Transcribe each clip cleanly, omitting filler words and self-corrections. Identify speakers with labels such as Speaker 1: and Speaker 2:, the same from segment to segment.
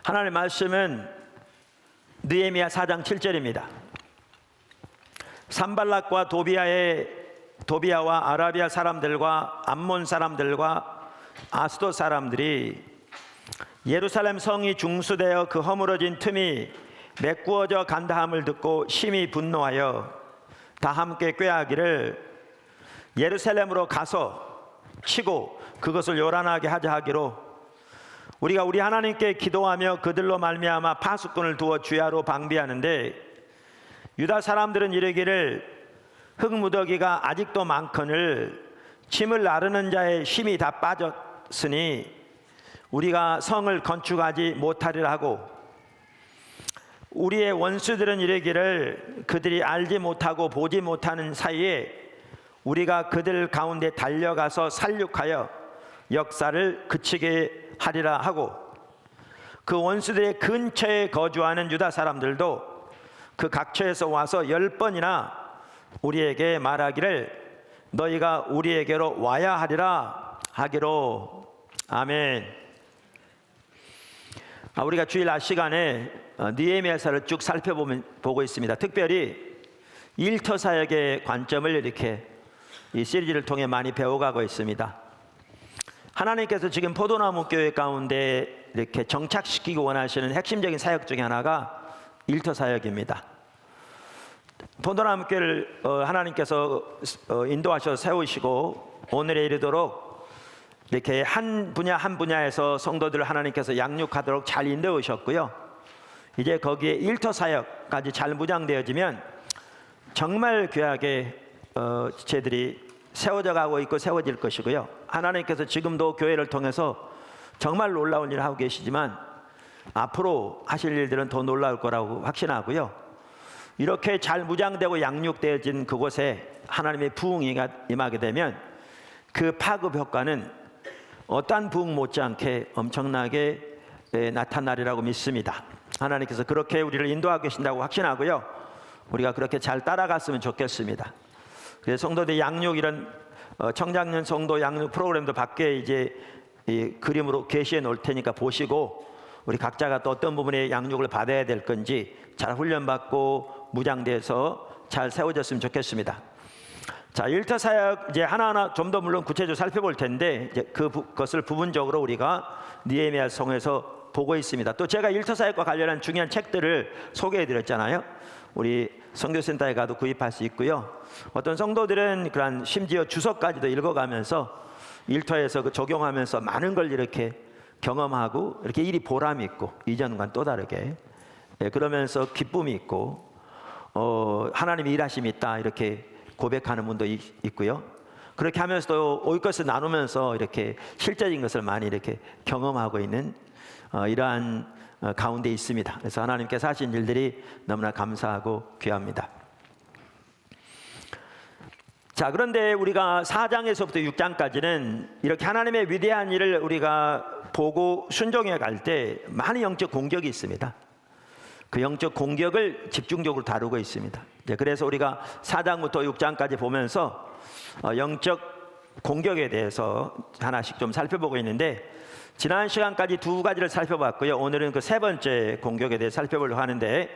Speaker 1: 하나님의 말씀은 느헤미야 4장 7절입니다. 산발락과 도비아와 아라비아 사람들과 암몬 사람들과 아스돗 사람들이 예루살렘 성이 중수되어 그 허물어진 틈이 메꾸어져 간다함을 듣고 심히 분노하여 다 함께 꾀하기를 예루살렘으로 가서 치고 그것을 요란하게 하자 하기로 우리가 우리 하나님께 기도하며 그들로 말미암아 파수꾼을 두어 주야로 방비하는데 유다 사람들은 이르기를 흙무더기가 아직도 많거늘 침을 나르는 자의 힘이 다 빠졌으니 우리가 성을 건축하지 못하리라 하고 우리의 원수들은 이르기를 그들이 알지 못하고 보지 못하는 사이에 우리가 그들 가운데 달려가서 살육하여 역사를 그치게 하리라 하고 그 원수들의 근처에 거주하는 유다 사람들도 그 각처에서 와서 10번이나 우리에게 말하기를 너희가 우리에게로 와야 하리라 하기로. 아멘. 우리가 주일 낮 시간에 느헤미야서를 쭉 살펴보고 있습니다. 특별히 일터 사역의 관점을 이렇게 이 시리즈를 통해 많이 배워가고 있습니다. 하나님께서 지금 포도나무 교회 가운데 이렇게 정착시키기 원하시는 핵심적인 사역 중에 하나가 일터 사역입니다. 포도나무 교회를 하나님께서 인도하셔서 세우시고 오늘에 이르도록 이렇게 한 분야 한 분야에서 성도들을 하나님께서 양육하도록 잘 인도하셨고요. 이제 거기에 일터 사역까지 잘 무장되어지면 정말 귀하게 지체들이 세워져 가고 있고 세워질 것이고요. 하나님께서 지금도 교회를 통해서 정말 놀라운 일을 하고 계시지만 앞으로 하실 일들은 더 놀라울 거라고 확신하고요. 이렇게 잘 무장되고 양육되어진 그곳에 하나님의 부흥이 임하게 되면 그 파급 효과는 어떠한 부흥 못지않게 엄청나게 나타나리라고 믿습니다. 하나님께서 그렇게 우리를 인도하고 계신다고 확신하고요. 우리가 그렇게 잘 따라갔으면 좋겠습니다. 그래서 성도들 양육 이런 청장년 성도 양육 프로그램도 밖에 이제 이 그림으로 게시해 놓을 테니까 보시고 우리 각자가 또 어떤 부분에 양육을 받아야 될 건지 잘 훈련받고 무장돼서 잘 세워졌으면 좋겠습니다. 자, 일터 사역 이제 하나하나 좀 더 물론 구체적으로 살펴볼 텐데 이제 그것을 부분적으로 우리가 느헤미야 성에서 보고 있습니다. 또 제가 일터 사역과 관련한 중요한 책들을 소개해 드렸잖아요. 우리 선교센터에 가도 구입할 수 있고요. 어떤 성도들은 그런 심지어 주석까지도 읽어가면서 일터에서 그 적용하면서 많은 걸 이렇게 경험하고 이렇게 일이 보람이 있고 이전과는 또 다르게 그러면서 기쁨이 있고 하나님의 일하심이 있다 이렇게 고백하는 분도 있고요. 그렇게 하면서도 올 것을 나누면서 이렇게 실제적인 것을 많이 이렇게 경험하고 있는 이러한 가운데 있습니다. 그래서 하나님께서 하신 일들이 너무나 감사하고 귀합니다. 자, 그런데 우리가 4장에서부터 6장까지는 이렇게 하나님의 위대한 일을 우리가 보고 순종해 갈 때 많은 영적 공격이 있습니다. 그 영적 공격을 집중적으로 다루고 있습니다. 그래서 우리가 4장부터 6장까지 보면서 영적 공격에 대해서 하나씩 좀 살펴보고 있는데 지난 시간까지 두 가지를 살펴봤고요. 오늘은 그 세 번째 공격에 대해 살펴보려고 하는데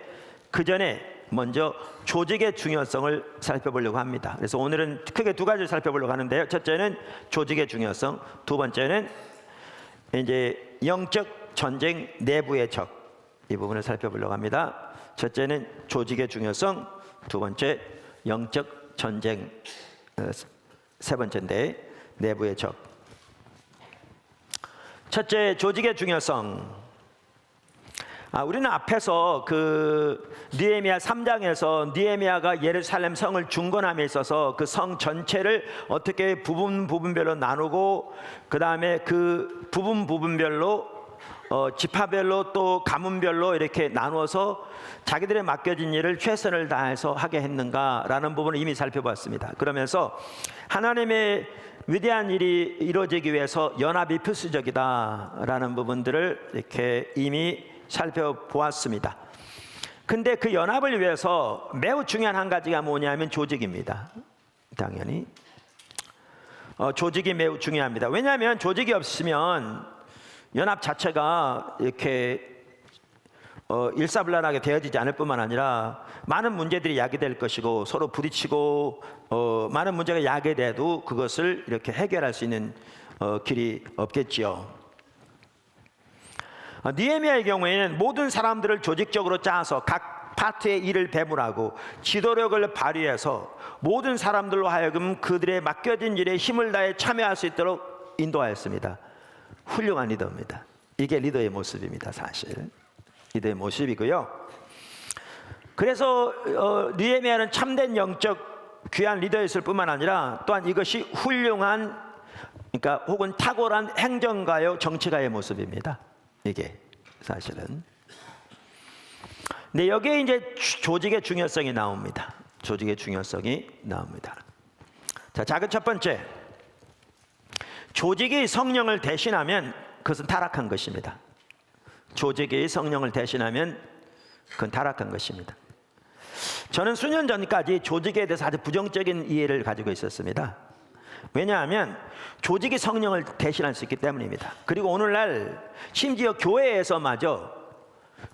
Speaker 1: 그 전에 먼저 조직의 중요성을 살펴보려고 합니다. 그래서 오늘은 크게 두 가지를 살펴보려고 하는데요. 첫째는 조직의 중요성, 두 번째는 이제 영적 전쟁 내부의 적, 이 부분을 살펴보려고 합니다. 첫째는 조직의 중요성, 두 번째 영적 전쟁, 세 번째인데 내부의 적. 첫째, 조직의 중요성. 우리는 앞에서 그 느헤미야 3장에서 느헤미야가 예루살렘 성을 중건함에 있어서 그 성 전체를 어떻게 부분별로 나누고 그 다음에 그 부분별로 지파별로 또 가문별로 이렇게 나누어서 자기들의 맡겨진 일을 최선을 다해서 하게 했는가라는 부분을 이미 살펴봤습니다. 그러면서 하나님의 위대한 일이 이루어지기 위해서 연합이 필수적이다라는 부분들을 이렇게 이미 살펴보았습니다. 근데 그 연합을 위해서 매우 중요한 한 가지가 뭐냐면 조직입니다. 당연히 조직이 매우 중요합니다. 왜냐하면 조직이 없으면 연합 자체가 이렇게 일사불란하게 되어지지 않을 뿐만 아니라 많은 문제들이 야기될 것이고 서로 부딪히고 많은 문제가 야기돼도 그것을 이렇게 해결할 수 있는 길이 없겠지요. 느헤미야의 경우에는 모든 사람들을 조직적으로 짜서 각 파트의 일을 배분하고 지도력을 발휘해서 모든 사람들로 하여금 그들의 맡겨진 일에 힘을 다해 참여할 수 있도록 인도하였습니다. 훌륭한 리더입니다. 이게 리더의 모습입니다. 사실 리더의 모습이고요. 그래서 느헤미야는 참된 영적 귀한 리더였을 뿐만 아니라 또한 이것이 훌륭한, 그러니까 혹은 탁월한 행정가요 정치가의 모습입니다. 이게 사실은. 근데 여기에 이제 조직의 중요성이 나옵니다. 조직의 중요성이 나옵니다. 자, 작은 첫 번째, 조직이 성령을 대신하면 그것은 타락한 것입니다. 조직이 성령을 대신하면 그건 타락한 것입니다. 저는 수년 전까지 조직에 대해서 아주 부정적인 이해를 가지고 있었습니다. 왜냐하면 조직이 성령을 대신할 수 있기 때문입니다. 그리고 오늘날 심지어 교회에서마저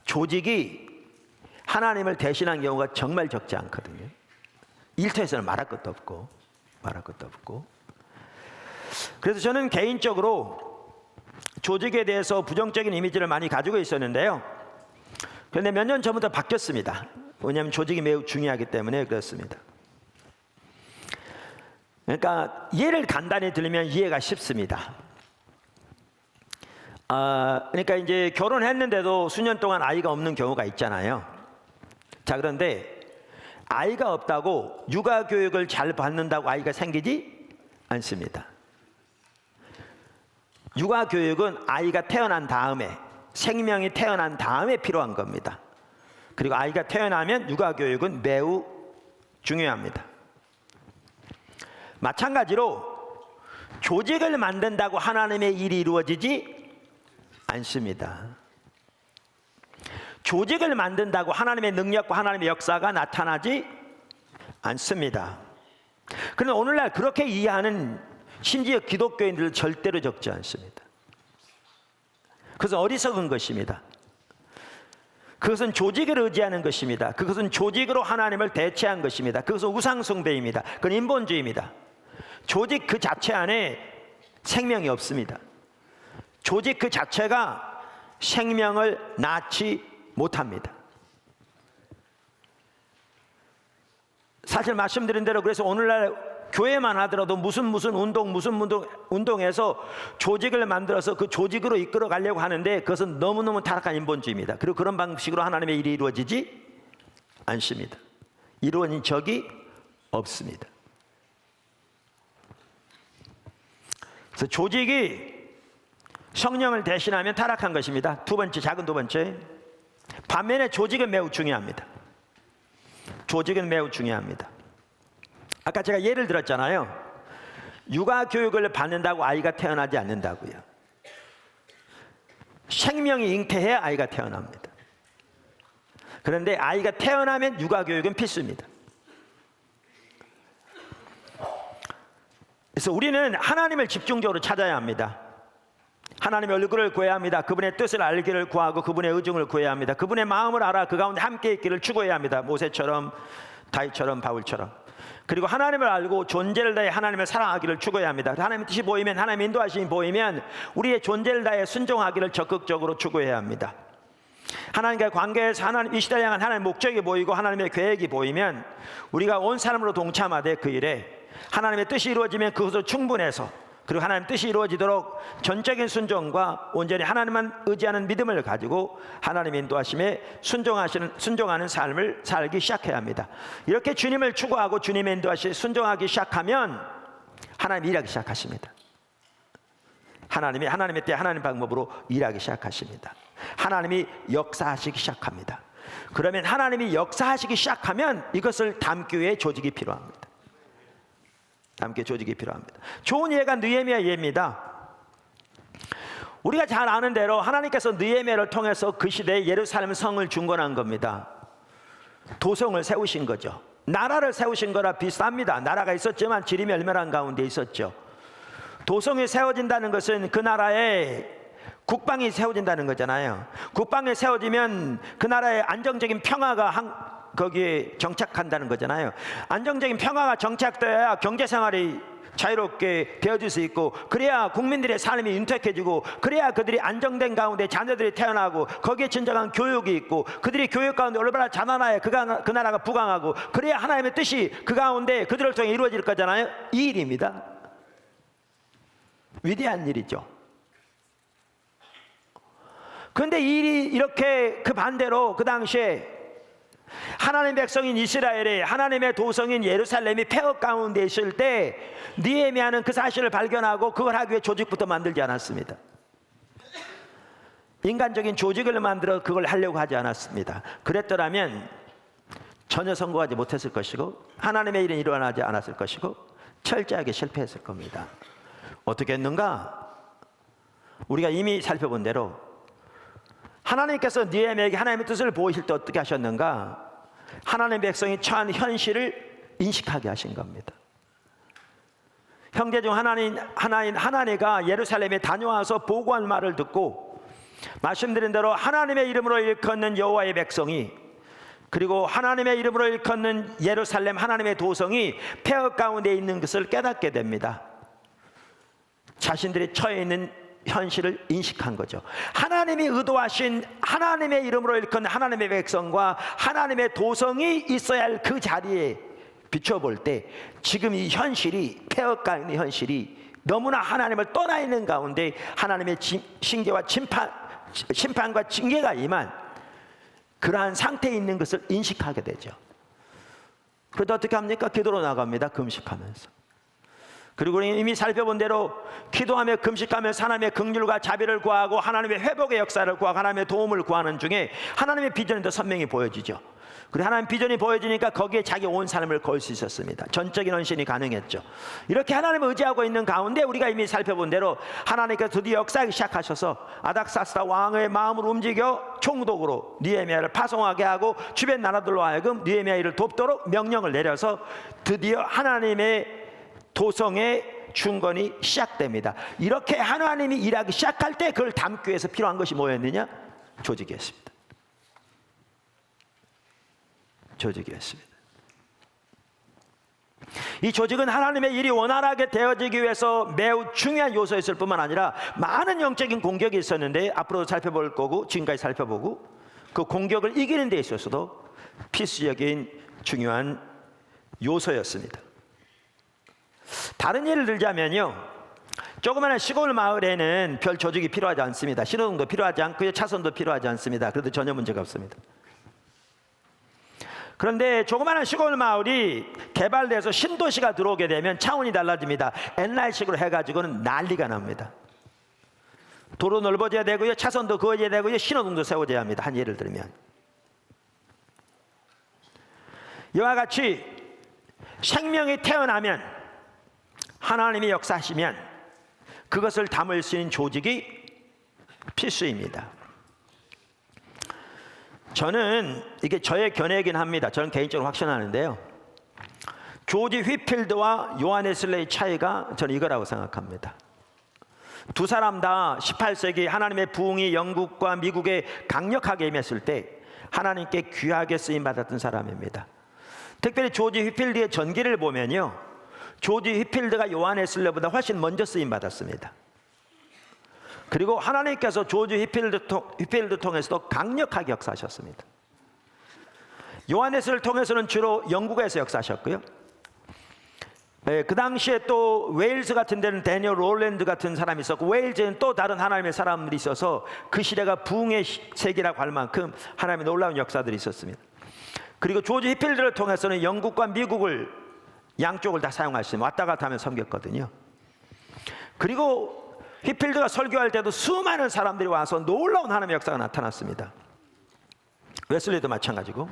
Speaker 1: 조직이 하나님을 대신한 경우가 정말 적지 않거든요. 일터에서는 말할 것도 없고. 그래서 저는 개인적으로 조직에 대해서 부정적인 이미지를 많이 가지고 있었는데요. 그런데 몇 년 전부터 바뀌었습니다. 왜냐하면 조직이 매우 중요하기 때문에 그렇습니다. 그러니까 예를 간단히 들면 이해가 쉽습니다. 그러니까 이제 결혼했는데도 수년 동안 아이가 없는 경우가 있잖아요. 자, 그런데 아이가 없다고 육아 교육을 잘 받는다고 아이가 생기지 않습니다. 육아 교육은 아이가 태어난 다음에, 생명이 태어난 다음에 필요한 겁니다. 그리고 아이가 태어나면 육아 교육은 매우 중요합니다. 마찬가지로 조직을 만든다고 하나님의 일이 이루어지지 않습니다. 조직을 만든다고 하나님의 능력과 하나님의 역사가 나타나지 않습니다. 그런데 오늘날 그렇게 이해하는 심지어 기독교인들 절대로 적지 않습니다. 그것은 어리석은 것입니다. 그것은 조직을 의지하는 것입니다. 그것은 조직으로 하나님을 대체한 것입니다. 그것은 우상숭배입니다. 그건 인본주의입니다. 조직 그 자체 안에 생명이 없습니다. 조직 그 자체가 생명을 낳지 못합니다. 사실 말씀드린 대로 그래서 오늘날 교회만 하더라도 무슨 운동에서 조직을 만들어서 그 조직으로 이끌어 가려고 하는데 그것은 너무너무 타락한 인본주의입니다. 그리고 그런 방식으로 하나님의 일이 이루어지지 않습니다. 이루어진 적이 없습니다. 그래서 조직이 성령을 대신하면 타락한 것입니다. 두 번째, 작은 두 번째. 반면에 조직은 매우 중요합니다. 조직은 매우 중요합니다. 아까 제가 예를 들었잖아요. 육아 교육을 받는다고 아이가 태어나지 않는다고요. 생명이 잉태해야 아이가 태어납니다. 그런데 아이가 태어나면 육아 교육은 필수입니다. 그래서 우리는 하나님을 집중적으로 찾아야 합니다. 하나님의 얼굴을 구해야 합니다. 그분의 뜻을 알기를 구하고 그분의 의중을 구해야 합니다. 그분의 마음을 알아 그 가운데 함께 있기를 추구해야 합니다. 모세처럼, 다윗처럼, 바울처럼. 그리고 하나님을 알고 존재를 다해 하나님을 사랑하기를 추구해야 합니다. 하나님의 뜻이 보이면, 하나님의 인도하심이 보이면 우리의 존재를 다해 순종하기를 적극적으로 추구해야 합니다. 하나님과의 관계에서 이 시대를 향한 하나님의 목적이 보이고 하나님의 계획이 보이면 우리가 온 사람으로 동참하되 그 일에 하나님의 뜻이 이루어지면 그것으로 충분해서, 그리고 하나님의 뜻이 이루어지도록 전적인 순종과 온전히 하나님만 의지하는 믿음을 가지고 하나님의 인도하심에 순종하는 삶을 살기 시작해야 합니다. 이렇게 주님을 추구하고 주님의 인도하심에 순종하기 시작하면 하나님이 일하기 시작하십니다. 하나님의 때 하나님 방법으로 일하기 시작하십니다. 하나님이 역사하시기 시작합니다. 그러면 하나님이 역사하시기 시작하면 이것을 담기 위해 조직이 필요합니다. 함께 조직이 필요합니다. 좋은 예가 느헤미야 예입니다. 우리가 잘 아는 대로 하나님께서 느헤미야를 통해서 그 시대에 예루살렘 성을 중건한 겁니다. 도성을 세우신 거죠. 나라를 세우신 거라 비슷합니다. 나라가 있었지만 지리 멸멸한 가운데 있었죠. 도성이 세워진다는 것은 그 나라의 국방이 세워진다는 거잖아요. 국방이 세워지면 그 나라의 안정적인 평화가 거기에 정착한다는 거잖아요. 안정적인 평화가 정착돼야 경제생활이 자유롭게 되어질 수 있고, 그래야 국민들의 삶이 윤택해지고, 그래야 그들이 안정된 가운데 자녀들이 태어나고, 거기에 진정한 교육이 있고, 그들이 교육 가운데 얼마나 자라나야 그 나라가 부강하고, 그래야 하나님의 뜻이 그 가운데 그들을 통해 이루어질 거잖아요. 이 일입니다. 위대한 일이죠. 그런데 이 일이 이렇게 그 반대로 그 당시에 하나님의 백성인 이스라엘이, 하나님의 도성인 예루살렘이 폐허 가운데 있을 때 느헤미야는 그 사실을 발견하고 그걸 하기 위해 조직부터 만들지 않았습니다. 인간적인 조직을 만들어 그걸 하려고 하지 않았습니다. 그랬더라면 전혀 성공하지 못했을 것이고, 하나님의 일은 일어나지 않았을 것이고, 철저하게 실패했을 겁니다. 어떻게 했는가? 우리가 이미 살펴본 대로 하나님께서 느헤미야에게 하나님의 뜻을 보이실 때 어떻게 하셨는가? 하나님의 백성이 처한 현실을 인식하게 하신 겁니다. 형제 중 하나인 하나니가 예루살렘에 다녀와서 보고한 말을 듣고, 말씀드린 대로 하나님의 이름으로 일컫는 여호와의 백성이, 그리고 하나님의 이름으로 일컫는 예루살렘 하나님의 도성이 폐허 가운데 있는 것을 깨닫게 됩니다. 자신들이 처해 있는 현실을 인식한 거죠. 하나님이 의도하신 하나님의 이름으로 일컫는 하나님의 백성과 하나님의 도성이 있어야 할 그 자리에 비춰볼 때, 지금 이 현실이, 폐허가 있는 현실이 너무나 하나님을 떠나 있는 가운데 하나님의 신계와 심판과 징계가 임한 그러한 상태에 있는 것을 인식하게 되죠. 그래도 어떻게 합니까? 기도로 나갑니다. 금식하면서. 그리고 이미 살펴본 대로 기도하며 금식하며 하나님의 긍휼과 자비를 구하고 하나님의 회복의 역사를 구하고 하나님의 도움을 구하는 중에 하나님의 비전이 더 선명히 보여지죠. 그리고 하나님 비전이 보여지니까 거기에 자기 온 삶을 걸 수 있었습니다. 전적인 헌신이 가능했죠. 이렇게 하나님을 의지하고 있는 가운데 우리가 이미 살펴본 대로 하나님께서 드디어 역사하기 시작하셔서 아닥사스다 왕의 마음을 움직여 총독으로 느헤미야를 파송하게 하고 주변 나라들로 하여금 느헤미야를 돕도록 명령을 내려서 드디어 하나님의 도성의 중건이 시작됩니다. 이렇게 하나님이 일하기 시작할 때 그걸 담기 위해서 필요한 것이 뭐였느냐? 조직이었습니다. 조직이었습니다. 이 조직은 하나님의 일이 원활하게 되어지기 위해서 매우 중요한 요소였을 뿐만 아니라 많은 영적인 공격이 있었는데, 앞으로 살펴볼 거고 지금까지 살펴보고, 그 공격을 이기는 데 있어서도 필수적인 중요한 요소였습니다. 다른 예를 들자면요, 조그마한 시골 마을에는 별 조직이 필요하지 않습니다. 신호등도 필요하지 않고요, 차선도 필요하지 않습니다. 그래도 전혀 문제가 없습니다. 그런데 조그마한 시골 마을이 개발돼서 신도시가 들어오게 되면 차원이 달라집니다. 옛날식으로 해가지고는 난리가 납니다. 도로 넓어져야 되고요, 차선도 그어져야 되고요, 신호등도 세워져야 합니다. 한 예를 들면, 이와 같이 생명이 태어나면, 하나님이 역사하시면 그것을 담을 수 있는 조직이 필수입니다. 저는 이게 저의 견해이긴 합니다. 저는 개인적으로 확신하는데요, 조지 휘필드와 요한 웨슬레의 차이가 저는 이거라고 생각합니다. 두 사람 다 18세기 하나님의 부흥이 영국과 미국에 강력하게 임했을 때 하나님께 귀하게 쓰임받았던 사람입니다. 특별히 조지 휘필드의 전기를 보면요, 조지 휘필드가 요한 웨슬레보다 훨씬 먼저 쓰임받았습니다. 그리고 하나님께서 조지 휘필드 통해서도 강력하게 역사하셨습니다. 요한 웨슬레를 통해서는 주로 영국에서 역사하셨고요, 그 당시에 또 웨일스 같은 데는 데니얼 롤랜드 같은 사람이 있었고, 웨일즈는 또 다른 하나님의 사람들이 있어서 그 시대가 부흥의 세기라고 할 만큼 하나님의 놀라운 역사들이 있었습니다. 그리고 조지 휘필드를 통해서는 영국과 미국을 양쪽을 다 사용하시면 왔다 갔다 하면 섬겼거든요. 그리고 휘필드가 설교할 때도 수많은 사람들이 와서 놀라운 하나님의 역사가 나타났습니다. 웨슬리도 마찬가지고.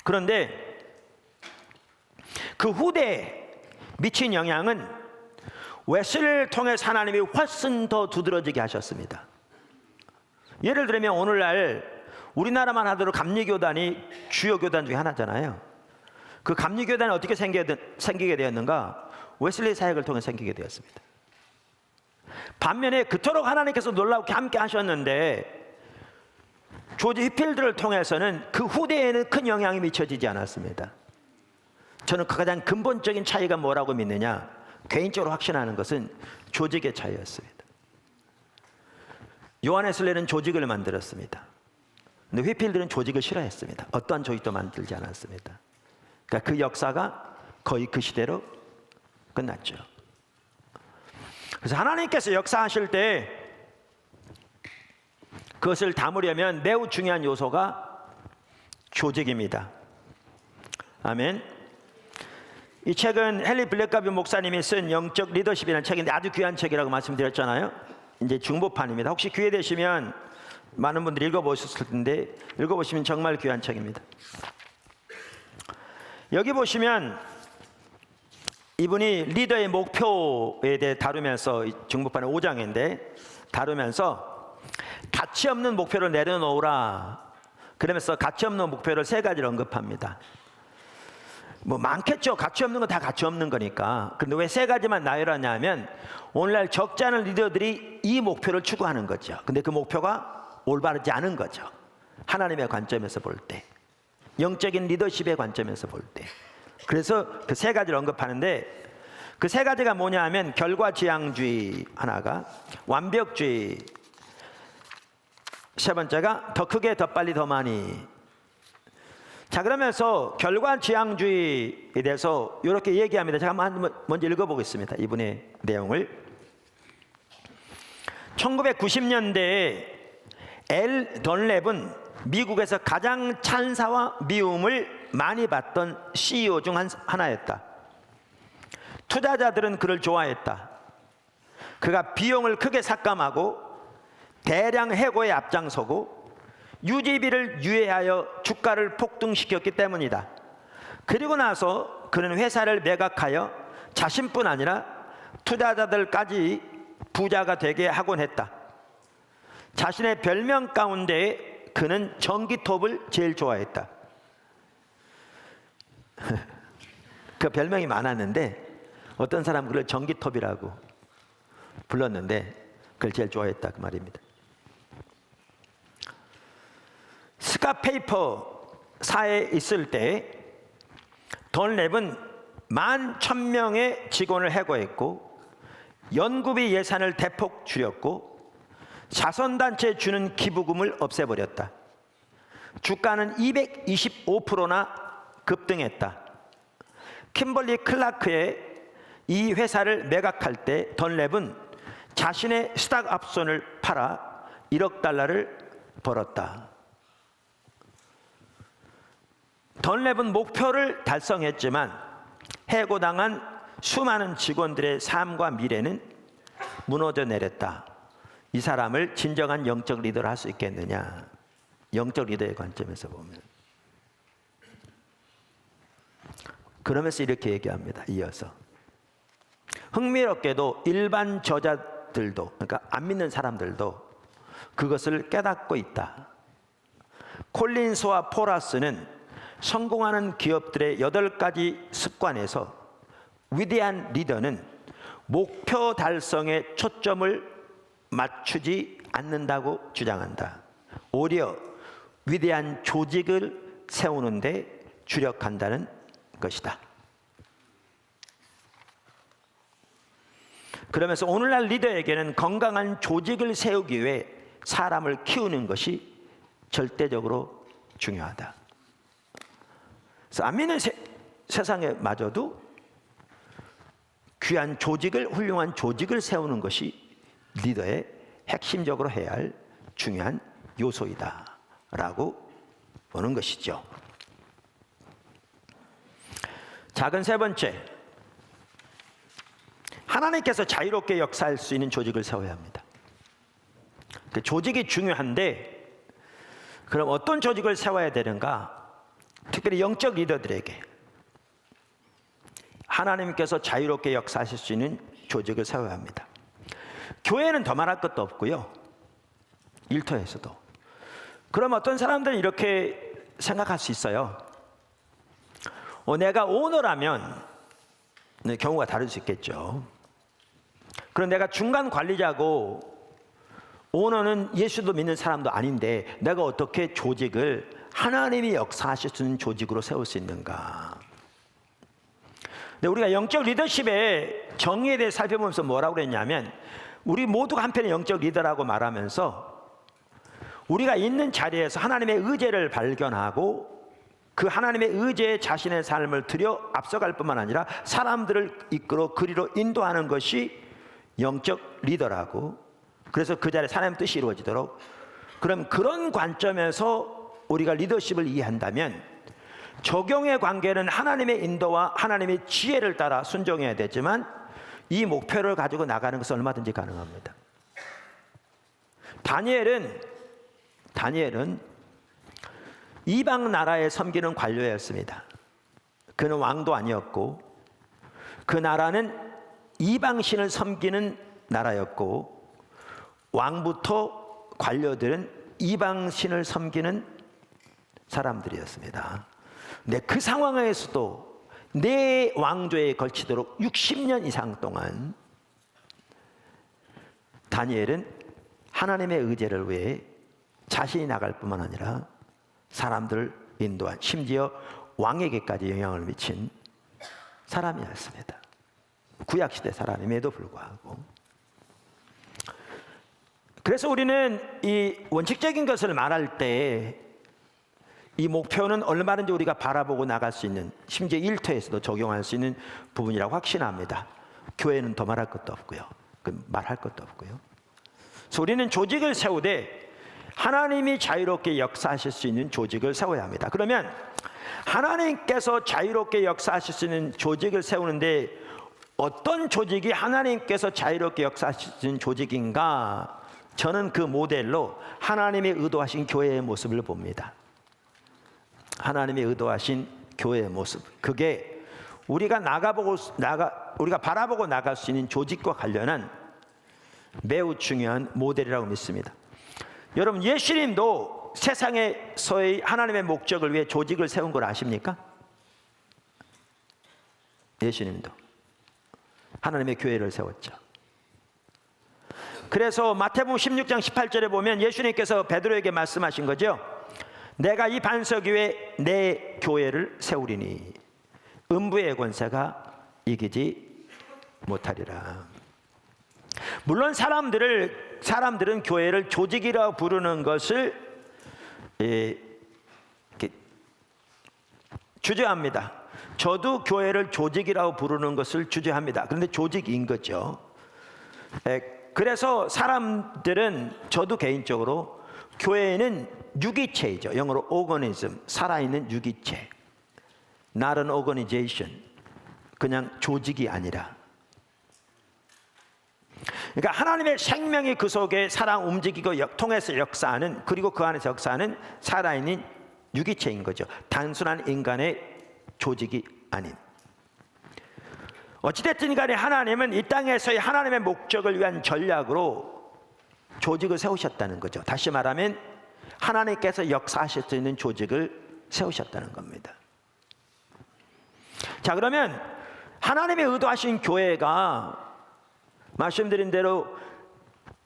Speaker 1: 그런데 그 후대에 미친 영향은 웨슬리를 통해서 하나님이 훨씬 더 두드러지게 하셨습니다. 예를 들면 오늘날 우리나라만 하더라도 감리교단이 주요 교단 중에 하나잖아요. 그 감리교단이 어떻게 생기게 되었는가? 웨슬리 사역을 통해 생기게 되었습니다. 반면에 그토록 하나님께서 놀랍게 함께 하셨는데 조지 휘필드를 통해서는 그 후대에는 큰 영향이 미쳐지지 않았습니다. 저는 가장 근본적인 차이가 뭐라고 믿느냐, 개인적으로 확신하는 것은 조직의 차이였습니다. 요한 웨슬레는 조직을 만들었습니다. 근데 휘필드는 조직을 싫어했습니다. 어떠한 조직도 만들지 않았습니다. 그러니까 그 역사가 거의 그 시대로 끝났죠. 그래서 하나님께서 역사하실 때 그것을 담으려면 매우 중요한 요소가 조직입니다. 아멘. 이 책은 헨리 블랙가비 목사님이 쓴 영적 리더십이라는 책인데 아주 귀한 책이라고 말씀드렸잖아요. 이제 중보판입니다. 혹시 기회 되시면 많은 분들이 읽어보셨을 텐데 읽어보시면 정말 귀한 책입니다. 여기 보시면 이분이 리더의 목표에 대해 다루면서 중보판의 5장인데 다루면서 가치 없는 목표를 내려놓으라 그러면서 가치 없는 목표를 3가지를 언급합니다. 뭐 많겠죠. 가치 없는 건 다 가치 없는 거니까. 근데 왜 3가지만 나열하냐면 오늘날 적지 않은 리더들이 이 목표를 추구하는 거죠. 근데 그 목표가 올바르지 않은 거죠. 하나님의 관점에서 볼 때, 영적인 리더십의 관점에서 볼 때. 그래서 그 3가지를 언급하는데 그 3가지가 뭐냐 하면 결과지향주의 하나가, 완벽주의, 3번째가 더 크게 더 빨리 더 많이. 자, 그러면서 결과지향주의에 대해서 이렇게 얘기합니다. 제가 한번 먼저 읽어보겠습니다. 이분의 내용을. 1990년대에 엘 던랩은 미국에서 가장 찬사와 미움을 많이 받던 CEO 중 하나였다. 투자자들은 그를 좋아했다. 그가 비용을 크게 삭감하고 대량 해고에 앞장서고 유지비를 유예하여 주가를 폭등시켰기 때문이다. 그리고 나서 그는 회사를 매각하여 자신뿐 아니라 투자자들까지 부자가 되게 하곤 했다. 자신의 별명 가운데 그는 전기톱을 제일 좋아했다. 그 별명이 많았는데 어떤 사람은 그걸 전기톱이라고 불렀는데 그걸 제일 좋아했다 그 말입니다. 스카페이퍼사에 있을 때 던랩은 11,000명의 직원을 해고했고 연구비 예산을 대폭 줄였고 자선단체에 주는 기부금을 없애버렸다. 주가는 225%나 급등했다. 킴벌리 클라크의 이 회사를 매각할 때 던랩은 자신의 스탁옵션을 팔아 1억 달러를 벌었다. 던랩은 목표를 달성했지만 해고당한 수많은 직원들의 삶과 미래는 무너져 내렸다. 이 사람을 진정한 영적 리더를 할 수 있겠느냐? 영적 리더의 관점에서 보면. 그러면서 이렇게 얘기합니다. 이어서 흥미롭게도 일반 저자들도, 그러니까 안 믿는 사람들도 그것을 깨닫고 있다. 콜린스와 포라스는 성공하는 기업들의 8가지 습관에서 위대한 리더는 목표 달성에 초점을 맞추지 않는다고 주장한다. 오히려 위대한 조직을 세우는 데 주력한다는 것이다. 그러면서 오늘날 리더에게는 건강한 조직을 세우기 위해 사람을 키우는 것이 절대적으로 중요하다. 그래서 안 믿는 세상에 마저도 귀한 조직을, 훌륭한 조직을 세우는 것이 리더의 핵심적으로 해야 할 중요한 요소이다 라고 보는 것이죠. 작은 3번째, 하나님께서 자유롭게 역사할 수 있는 조직을 세워야 합니다. 그 조직이 중요한데 그럼 어떤 조직을 세워야 되는가? 특별히 영적 리더들에게 하나님께서 자유롭게 역사하실 수 있는 조직을 세워야 합니다. 교회는 더 말할 것도 없고요. 일터에서도. 그럼 어떤 사람들은 이렇게 생각할 수 있어요. 내가 오너라면 경우가 다를 수 있겠죠. 그럼 내가 중간 관리자고 오너는 예수도 믿는 사람도 아닌데 내가 어떻게 조직을 하나님이 역사하실 수 있는 조직으로 세울 수 있는가? 근데 우리가 영적 리더십의 정의에 대해 살펴보면서 뭐라고 그랬냐면, 우리 모두가 한편의 영적 리더라고 말하면서 우리가 있는 자리에서 하나님의 의제를 발견하고 그 하나님의 의제에 자신의 삶을 들여 앞서갈 뿐만 아니라 사람들을 이끌어 그리로 인도하는 것이 영적 리더라고, 그래서 그 자리에 하나님의 뜻이 이루어지도록, 그럼 그런 관점에서 우리가 리더십을 이해한다면 적용의 관계는 하나님의 인도와 하나님의 지혜를 따라 순종해야 되지만 이 목표를 가지고 나가는 것은 얼마든지 가능합니다. 다니엘은 이방 나라에 섬기는 관료였습니다. 그는 왕도 아니었고 그 나라는 이방신을 섬기는 나라였고 왕부터 관료들은 이방신을 섬기는 사람들이었습니다. 근데 그 상황에서도 내 왕조에 걸치도록 60년 이상 동안 다니엘은 하나님의 의제를 위해 자신이 나갈 뿐만 아니라 사람들을 인도한, 심지어 왕에게까지 영향을 미친 사람이었습니다. 구약시대 사람임에도 불구하고. 그래서 우리는 이 원칙적인 것을 말할 때 이 목표는 얼마든지 우리가 바라보고 나갈 수 있는, 심지어 일터에서도 적용할 수 있는 부분이라고 확신합니다. 교회는 더 말할 것도 없고요. 말할 것도 없고요. 그래서 우리는 조직을 세우되 하나님이 자유롭게 역사하실 수 있는 조직을 세워야 합니다. 그러면 하나님께서 자유롭게 역사하실 수 있는 조직을 세우는데 어떤 조직이 하나님께서 자유롭게 역사하실 수 있는 조직인가? 저는 그 모델로 하나님이 의도하신 교회의 모습을 봅니다. 하나님이 의도하신 교회의 모습, 그게 우리가 우리가 바라보고 나갈 수 있는 조직과 관련한 매우 중요한 모델이라고 믿습니다. 여러분, 예수님도 세상에서의 하나님의 목적을 위해 조직을 세운 걸 아십니까? 예수님도 하나님의 교회를 세웠죠. 그래서 마태복음 16장 18절에 보면 예수님께서 베드로에게 말씀하신 거죠. 내가 이 반석 위에 내 교회를 세우리니 음부의 권세가 이기지 못하리라. 물론 사람들은 교회를 조직이라고 부르는 것을 주저합니다. 저도 교회를 조직이라고 부르는 것을 주저합니다. 그런데 조직인 거죠. 그래서 사람들은, 저도 개인적으로 교회는 유기체이죠. 영어로 organism, 살아있는 유기체. Not an organization. 그냥 조직이 아니라. 그러니까 하나님의 생명이 그 속에 살아 움직이고 통해서 역사하는, 그리고 그 안에서 역사하는 살아있는 유기체인 거죠. 단순한 인간의 조직이 아닌. 어찌됐든 간에 하나님은 이 땅에서의 하나님의 목적을 위한 전략으로 조직을 세우셨다는 거죠. 다시 말하면 하나님께서 역사하실 수 있는 조직을 세우셨다는 겁니다. 자, 그러면 하나님의 의도하신 교회가 말씀드린 대로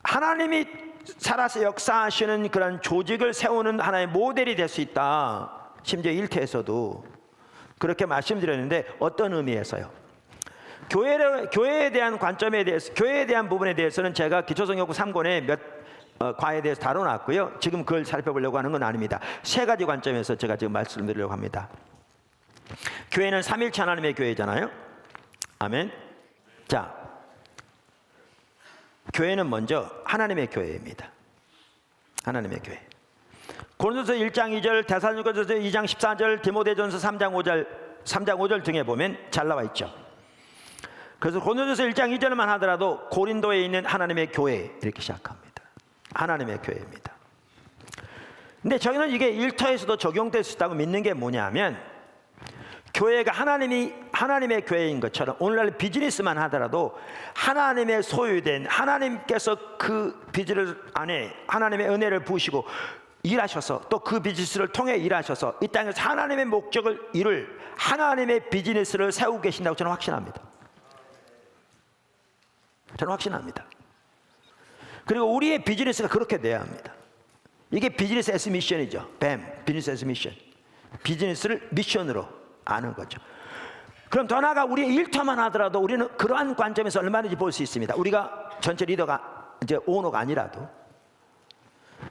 Speaker 1: 하나님이 살아서 역사하시는 그런 조직을 세우는 하나의 모델이 될 수 있다. 심지어 일터에서도 그렇게 말씀드렸는데 어떤 의미에서요? 교회에 대한 관점에 대해서, 교회에 대한 부분에 대해서는 제가 기초성경구 3권에 몇 과에 대해서 다뤄놨고요. 지금 그걸 살펴보려고 하는 건 아닙니다. 세 가지 관점에서 제가 지금 말씀드리려고 합니다. 교회는 삼일체 하나님의 교회잖아요. 아멘. 자, 교회는 먼저 하나님의 교회입니다. 하나님의 교회. 고린도서 1장 2절, 데살로니가서 2장 14절, 디모데전서 3장 5절 등에 보면 잘 나와 있죠. 그래서 고린도서 1장 2절만 하더라도 고린도에 있는 하나님의 교회 이렇게 시작합니다. 하나님의 교회입니다. 근데 저희는 이게 일터에서도 적용될 수 있다고 믿는 게 뭐냐면, 교회가 하나님의 교회인 것처럼 오늘날 비즈니스만 하더라도 하나님의 소유된, 하나님께서 그 비즈니스 안에 하나님의 은혜를 부으시고 일하셔서 또 그 비즈니스를 통해 일하셔서 이 땅에서 하나님의 목적을 이룰 하나님의 비즈니스를 세우고 계신다고 저는 확신합니다. 저는 확신합니다. 그리고 우리의 비즈니스가 그렇게 돼야 합니다. 이게 비즈니스 에스 미션이죠. 비즈니스 에스 미션. 비즈니스를 미션으로 아는 거죠. 그럼 더 나아가 우리의 일터만 하더라도 우리는 그러한 관점에서 얼마든지 볼 수 있습니다. 우리가 전체 리더가 이제 오너가 아니라도.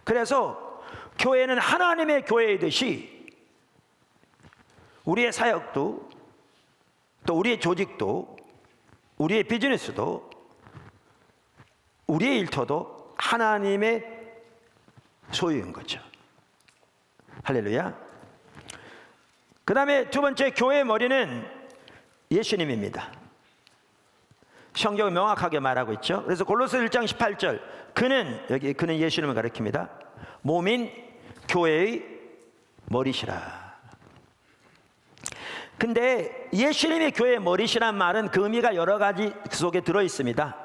Speaker 1: 그래서 교회는 하나님의 교회이듯이 우리의 사역도 또 우리의 조직도 우리의 비즈니스도 우리의 일터도 하나님의 소유인 거죠. 할렐루야. 그 다음에 두 번째, 교회의 머리는 예수님입니다. 성경은 명확하게 말하고 있죠. 그래서 골로새 1장 18절, 그는 예수님을 가리킵니다. 몸인 교회의 머리시라. 근데 예수님이 교회의 머리시란 말은 그 의미가 여러 가지 그 속에 들어 있습니다.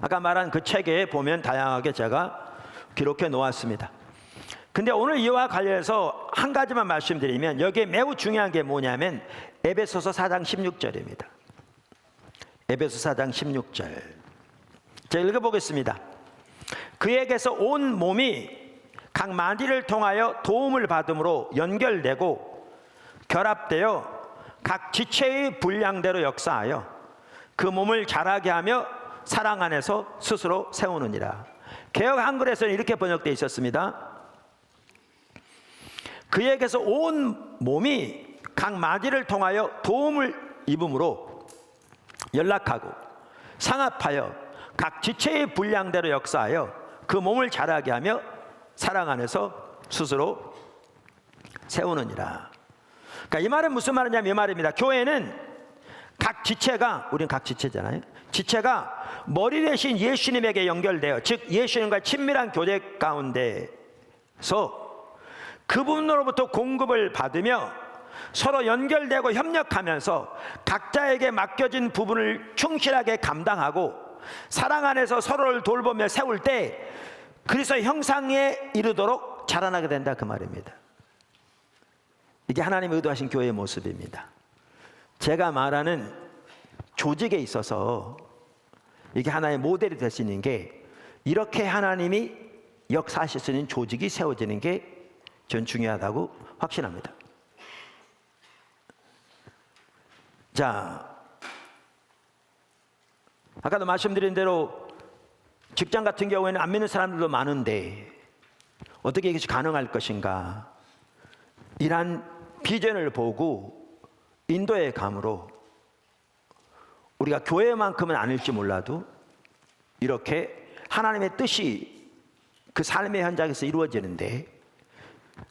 Speaker 1: 아까 말한 그 책에 보면 다양하게 제가 기록해 놓았습니다. 근데 오늘 이와 관련해서 한 가지만 말씀드리면 여기에 매우 중요한 게 뭐냐면 에베소서 4장 16절입니다. 에베소 4장 16절. 제가 읽어보겠습니다. 그에게서 온 몸이 각 마디를 통하여 도움을 받음으로 연결되고 결합되어 각 지체의 분량대로 역사하여 그 몸을 자라게 하며 사랑 안에서 스스로 세우느니라. 개역 한글에서는 이렇게 번역되어 있었습니다. 그에게서 온 몸이 각 마디를 통하여 도움을 입음으로 연락하고 상합하여 각 지체의 분량대로 역사하여 그 몸을 자라게 하며 사랑 안에서 스스로 세우느니라. 그러니까 이 말은 무슨 말이냐면 이 말입니다. 교회는 각 지체가, 우리는 각 지체잖아요. 지체가 머리 대신 예수님에게 연결되어, 즉 예수님과 친밀한 교제 가운데서 그분으로부터 공급을 받으며 서로 연결되고 협력하면서 각자에게 맡겨진 부분을 충실하게 감당하고 사랑 안에서 서로를 돌보며 세울 때 그리스도의 형상에 이르도록 자라나게 된다, 그 말입니다. 이게 하나님이 의도하신 교회의 모습입니다. 제가 말하는 조직에 있어서 이게 하나의 모델이 될 수 있는 게, 이렇게 하나님이 역사하실 수 있는 조직이 세워지는 게 전 중요하다고 확신합니다. 자, 아까도 말씀드린 대로 직장 같은 경우에는 안 믿는 사람들도 많은데 어떻게 이것이 가능할 것인가, 이러한 비전을 보고 인도의 감으로 우리가 교회만큼은 아닐지 몰라도 이렇게 하나님의 뜻이 그 삶의 현장에서 이루어지는데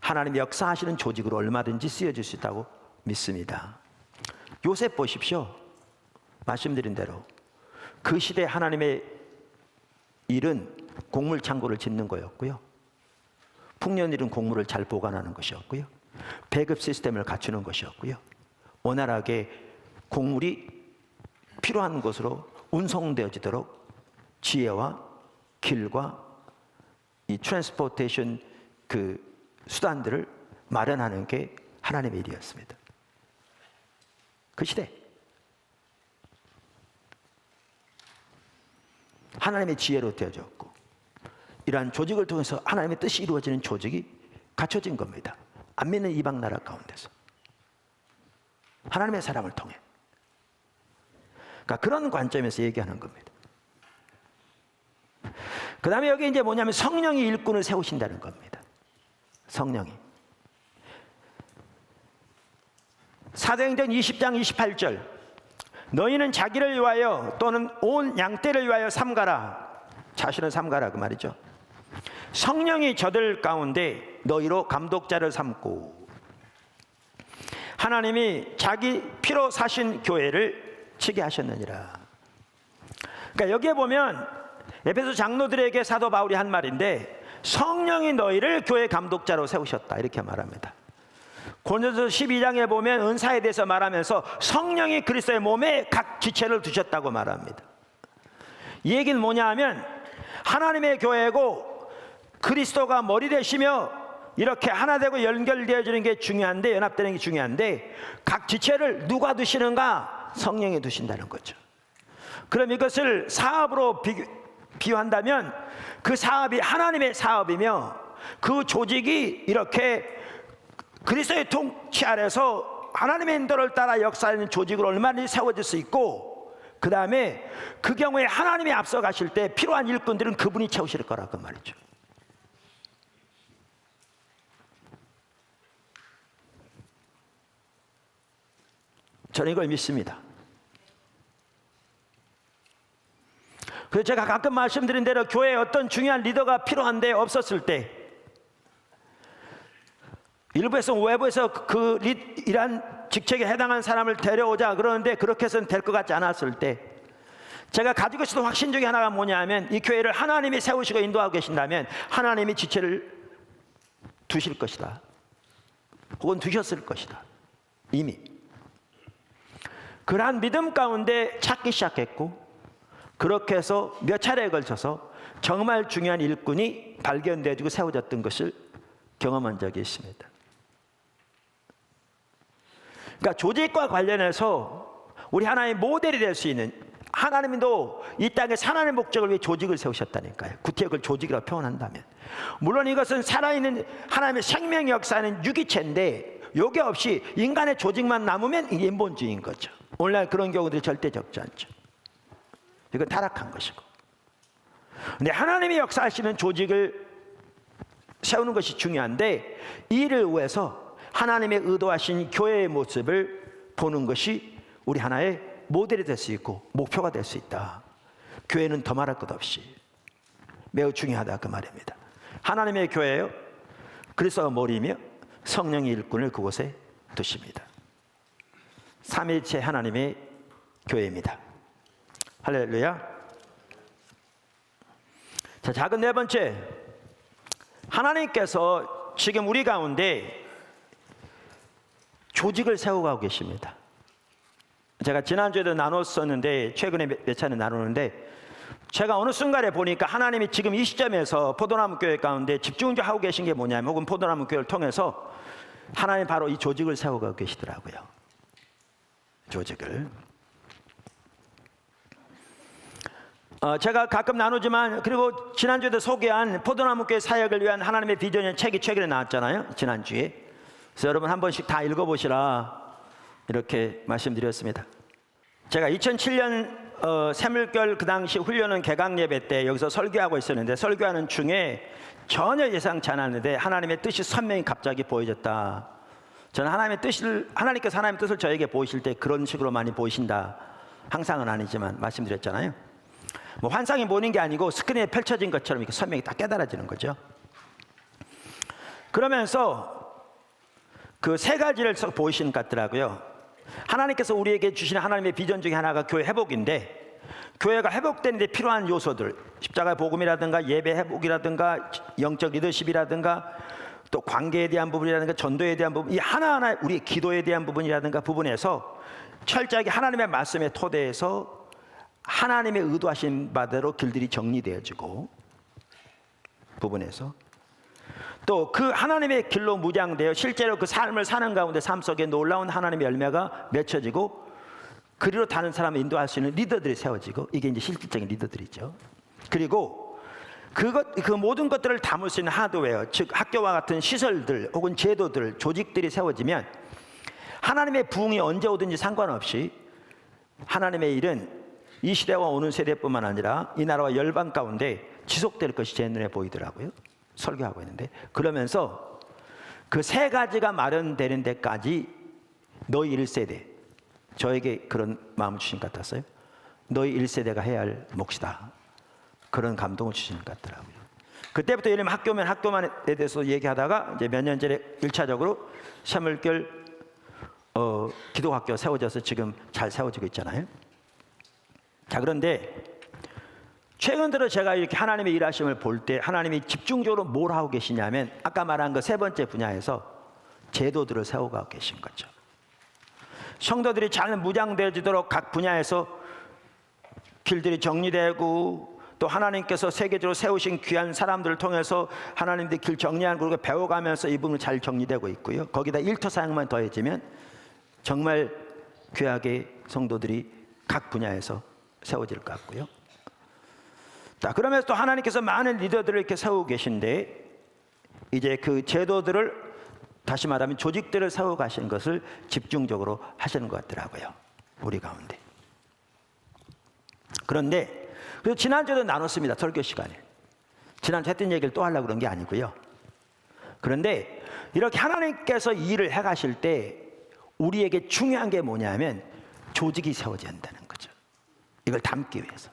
Speaker 1: 하나님이 역사하시는 조직으로 얼마든지 쓰여질 수 있다고 믿습니다. 요셉 보십시오. 말씀드린 대로 그 시대 하나님의 일은 곡물 창고를 짓는 거였고요, 풍년일은 곡물을 잘 보관하는 것이었고요, 배급 시스템을 갖추는 것이었고요, 원활하게 곡물이 필요한 곳으로 운송되어지도록 지혜와 길과 이 트랜스포테이션 그 수단들을 마련하는 게 하나님의 일이었습니다. 그 시대 하나님의 지혜로 되어졌고, 이러한 조직을 통해서 하나님의 뜻이 이루어지는 조직이 갖춰진 겁니다. 안 믿는 이방 나라 가운데서 하나님의 사람을 통해. 그러니까 그런 관점에서 얘기하는 겁니다. 그 다음에 여기 이제 뭐냐면 성령이 일꾼을 세우신다는 겁니다. 성령이. 사도행전 20장 28절, 너희는 자기를 위하여 또는 온 양떼를 위하여 삼가라. 자신을 삼가라, 그 말이죠. 성령이 저들 가운데 너희로 감독자를 삼고 하나님이 자기 피로 사신 교회를 치게 하셨느니라. 그러니까 여기에 보면 에베소 장로들에게 사도 바울이 한 말인데, 성령이 너희를 교회 감독자로 세우셨다, 이렇게 말합니다. 고린도서 12장에 보면 은사에 대해서 말하면서 성령이 그리스도의 몸에 각 지체를 두셨다고 말합니다. 이 얘기는 뭐냐 하면 하나님의 교회고 그리스도가 머리 되시며 이렇게 하나 되고 연결되어지는 게 중요한데, 연합되는 게 중요한데, 각 지체를 누가 두시는가? 성령이 두신다는 거죠. 그럼 이것을 사업으로 비유한다면 그 사업이 하나님의 사업이며 그 조직이 이렇게 그리스도의 통치 아래서 하나님의 인도를 따라 역사하는 조직으로 얼마나 세워질 수 있고, 그 다음에 그 경우에 하나님이 앞서 가실 때 필요한 일꾼들은 그분이 채우실 거라고 말이죠. 저는 이걸 믿습니다. 그래서 제가 가끔 말씀드린 대로 교회에 어떤 중요한 리더가 필요한데 없었을 때, 일부에서 외부에서 이러한 직책에 해당하는 사람을 데려오자 그러는데 그렇게 해서는 될 것 같지 않았을 때, 제가 가지고 있었던 확신 중에 하나가 뭐냐면, 이 교회를 하나님이 세우시고 인도하고 계신다면 하나님이 지체를 두실 것이다, 혹은 두셨을 것이다. 이미 그러한 믿음 가운데 찾기 시작했고, 그렇게 해서 몇 차례에 걸쳐서 정말 중요한 일꾼이 발견되어지고 세워졌던 것을 경험한 적이 있습니다. 그러니까 조직과 관련해서 우리 하나님의 모델이 될 수 있는, 하나님도 이 땅에서 하나님의 목적을 위해 조직을 세우셨다니까요. 구태여 그걸 조직이라고 표현한다면, 물론 이것은 살아있는 하나님의 생명 역사는 유기체인데, 요게 없이 인간의 조직만 남으면 이게 인본주의인 거죠. 오늘날 그런 경우들이 절대 적지 않죠. 이건 타락한 것이고, 근데 하나님이 역사하시는 조직을 세우는 것이 중요한데, 이를 위해서 하나님의 의도하신 교회의 모습을 보는 것이 우리 하나의 모델이 될 수 있고 목표가 될 수 있다. 교회는 더 말할 것 없이 매우 중요하다, 그 말입니다. 하나님의 교회예요. 그리스도가 머리이며 성령의 일꾼을 그곳에 두십니다. 삼위일체 하나님의 교회입니다. 할렐루야. 자, 작은 네 번째, 하나님께서 지금 우리 가운데 조직을 세워가고 계십니다. 제가 지난주에도 나눴었는데, 최근에 몇 차례 나누는데, 제가 어느 순간에 보니까 하나님이 지금 이 시점에서 포도나무 교회 가운데 집중하고 계신 게 뭐냐면, 혹은 포도나무 교회를 통해서 하나님 바로 이 조직을 세워가고 계시더라고요. 조직을. 제가 가끔 나누지만, 그리고 지난주에도 소개한 포도나무 교회 사역을 위한 하나님의 비전의 책이 최근에 나왔잖아요, 지난주에. 그래서 여러분 한 번씩 다 읽어보시라 이렇게 말씀드렸습니다. 제가 2007년 새물결 그 당시 훈련은 개강 예배 때 여기서 설교하고 있었는데, 설교하는 중에 전혀 예상치 않았는데 하나님의 뜻이 선명히 갑자기 보여졌다. 저는 하나님께서 하나님의 뜻을 저에게 보이실 때 그런 식으로 많이 보이신다, 항상은 아니지만 말씀드렸잖아요. 뭐 환상이 보이는 게 아니고 스크린에 펼쳐진 것처럼 이렇게 선명히 딱 깨달아지는 거죠. 그러면서 그 세 가지를 보이시는 것 같더라고요. 하나님께서 우리에게 주시는 하나님의 비전 중에 하나가 교회 회복인데, 교회가 회복되는 데 필요한 요소들, 십자가의 복음이라든가 예배 회복이라든가 영적 리더십이라든가 또 관계에 대한 부분이라든가 전도에 대한 부분, 이 하나하나 우리 기도에 대한 부분이라든가 부분에서 철저하게 하나님의 말씀에 토대해서 하나님의 의도하신 바대로 길들이 정리되어지고, 부분에서 또 그 하나님의 길로 무장되어 실제로 그 삶을 사는 가운데 삶 속에 놀라운 하나님의 열매가 맺혀지고, 그리로 다른 사람을 인도할 수 있는 리더들이 세워지고, 이게 이제 실질적인 리더들이죠. 그리고 그 모든 것들을 담을 수 있는 하드웨어, 즉 학교와 같은 시설들 혹은 제도들, 조직들이 세워지면 하나님의 부흥이 언제 오든지 상관없이 하나님의 일은 이 시대와 오는 세대뿐만 아니라 이 나라와 열방 가운데 지속될 것이 제 눈에 보이더라고요, 설교하고 있는데. 그러면서 그 세 가지가 마련되는 데까지 너희 1세대, 저에게 그런 마음을 주신 것 같았어요. 너희 1세대가 해야 할 몫이다, 그런 감동을 주시는 것 같더라고요. 그때부터 예를 들면 학교면 학교만에 대해서 얘기하다가 이제 몇 년 전에 1차적으로 새물결 기도학교 세워져서 지금 잘 세워지고 있잖아요. 자, 그런데 최근 들어 제가 이렇게 하나님의 일하심을 볼 때 하나님이 집중적으로 뭘 하고 계시냐면, 아까 말한 그 세 번째 분야에서 제도들을 세워가고 계신 거죠. 성도들이 잘 무장되어지도록 각 분야에서 길들이 정리되고, 또 하나님께서 세계적으로 세우신 귀한 사람들을 통해서 하나님들이 길 정리하는 걸 배워가면서 이 부분이 잘 정리되고 있고요. 거기다 일터 사역만 더해지면 정말 귀하게 성도들이 각 분야에서 세워질 것 같고요. 자, 그러면서 또 하나님께서 많은 리더들을 이렇게 세우고 계신데 이제 그 제도들을 다시 말하면 조직들을 세워 가시는 것을 집중적으로 하시는 것 같더라고요. 우리 가운데. 그런데 그래서 지난주에도 나눴습니다. 설교 시간에. 지난주 했던 얘기를 또 하려고 그런 게 아니고요. 그런데 이렇게 하나님께서 일을 해 가실 때 우리에게 중요한 게 뭐냐면 조직이 세워져야 한다는 거죠. 이걸 담기 위해서.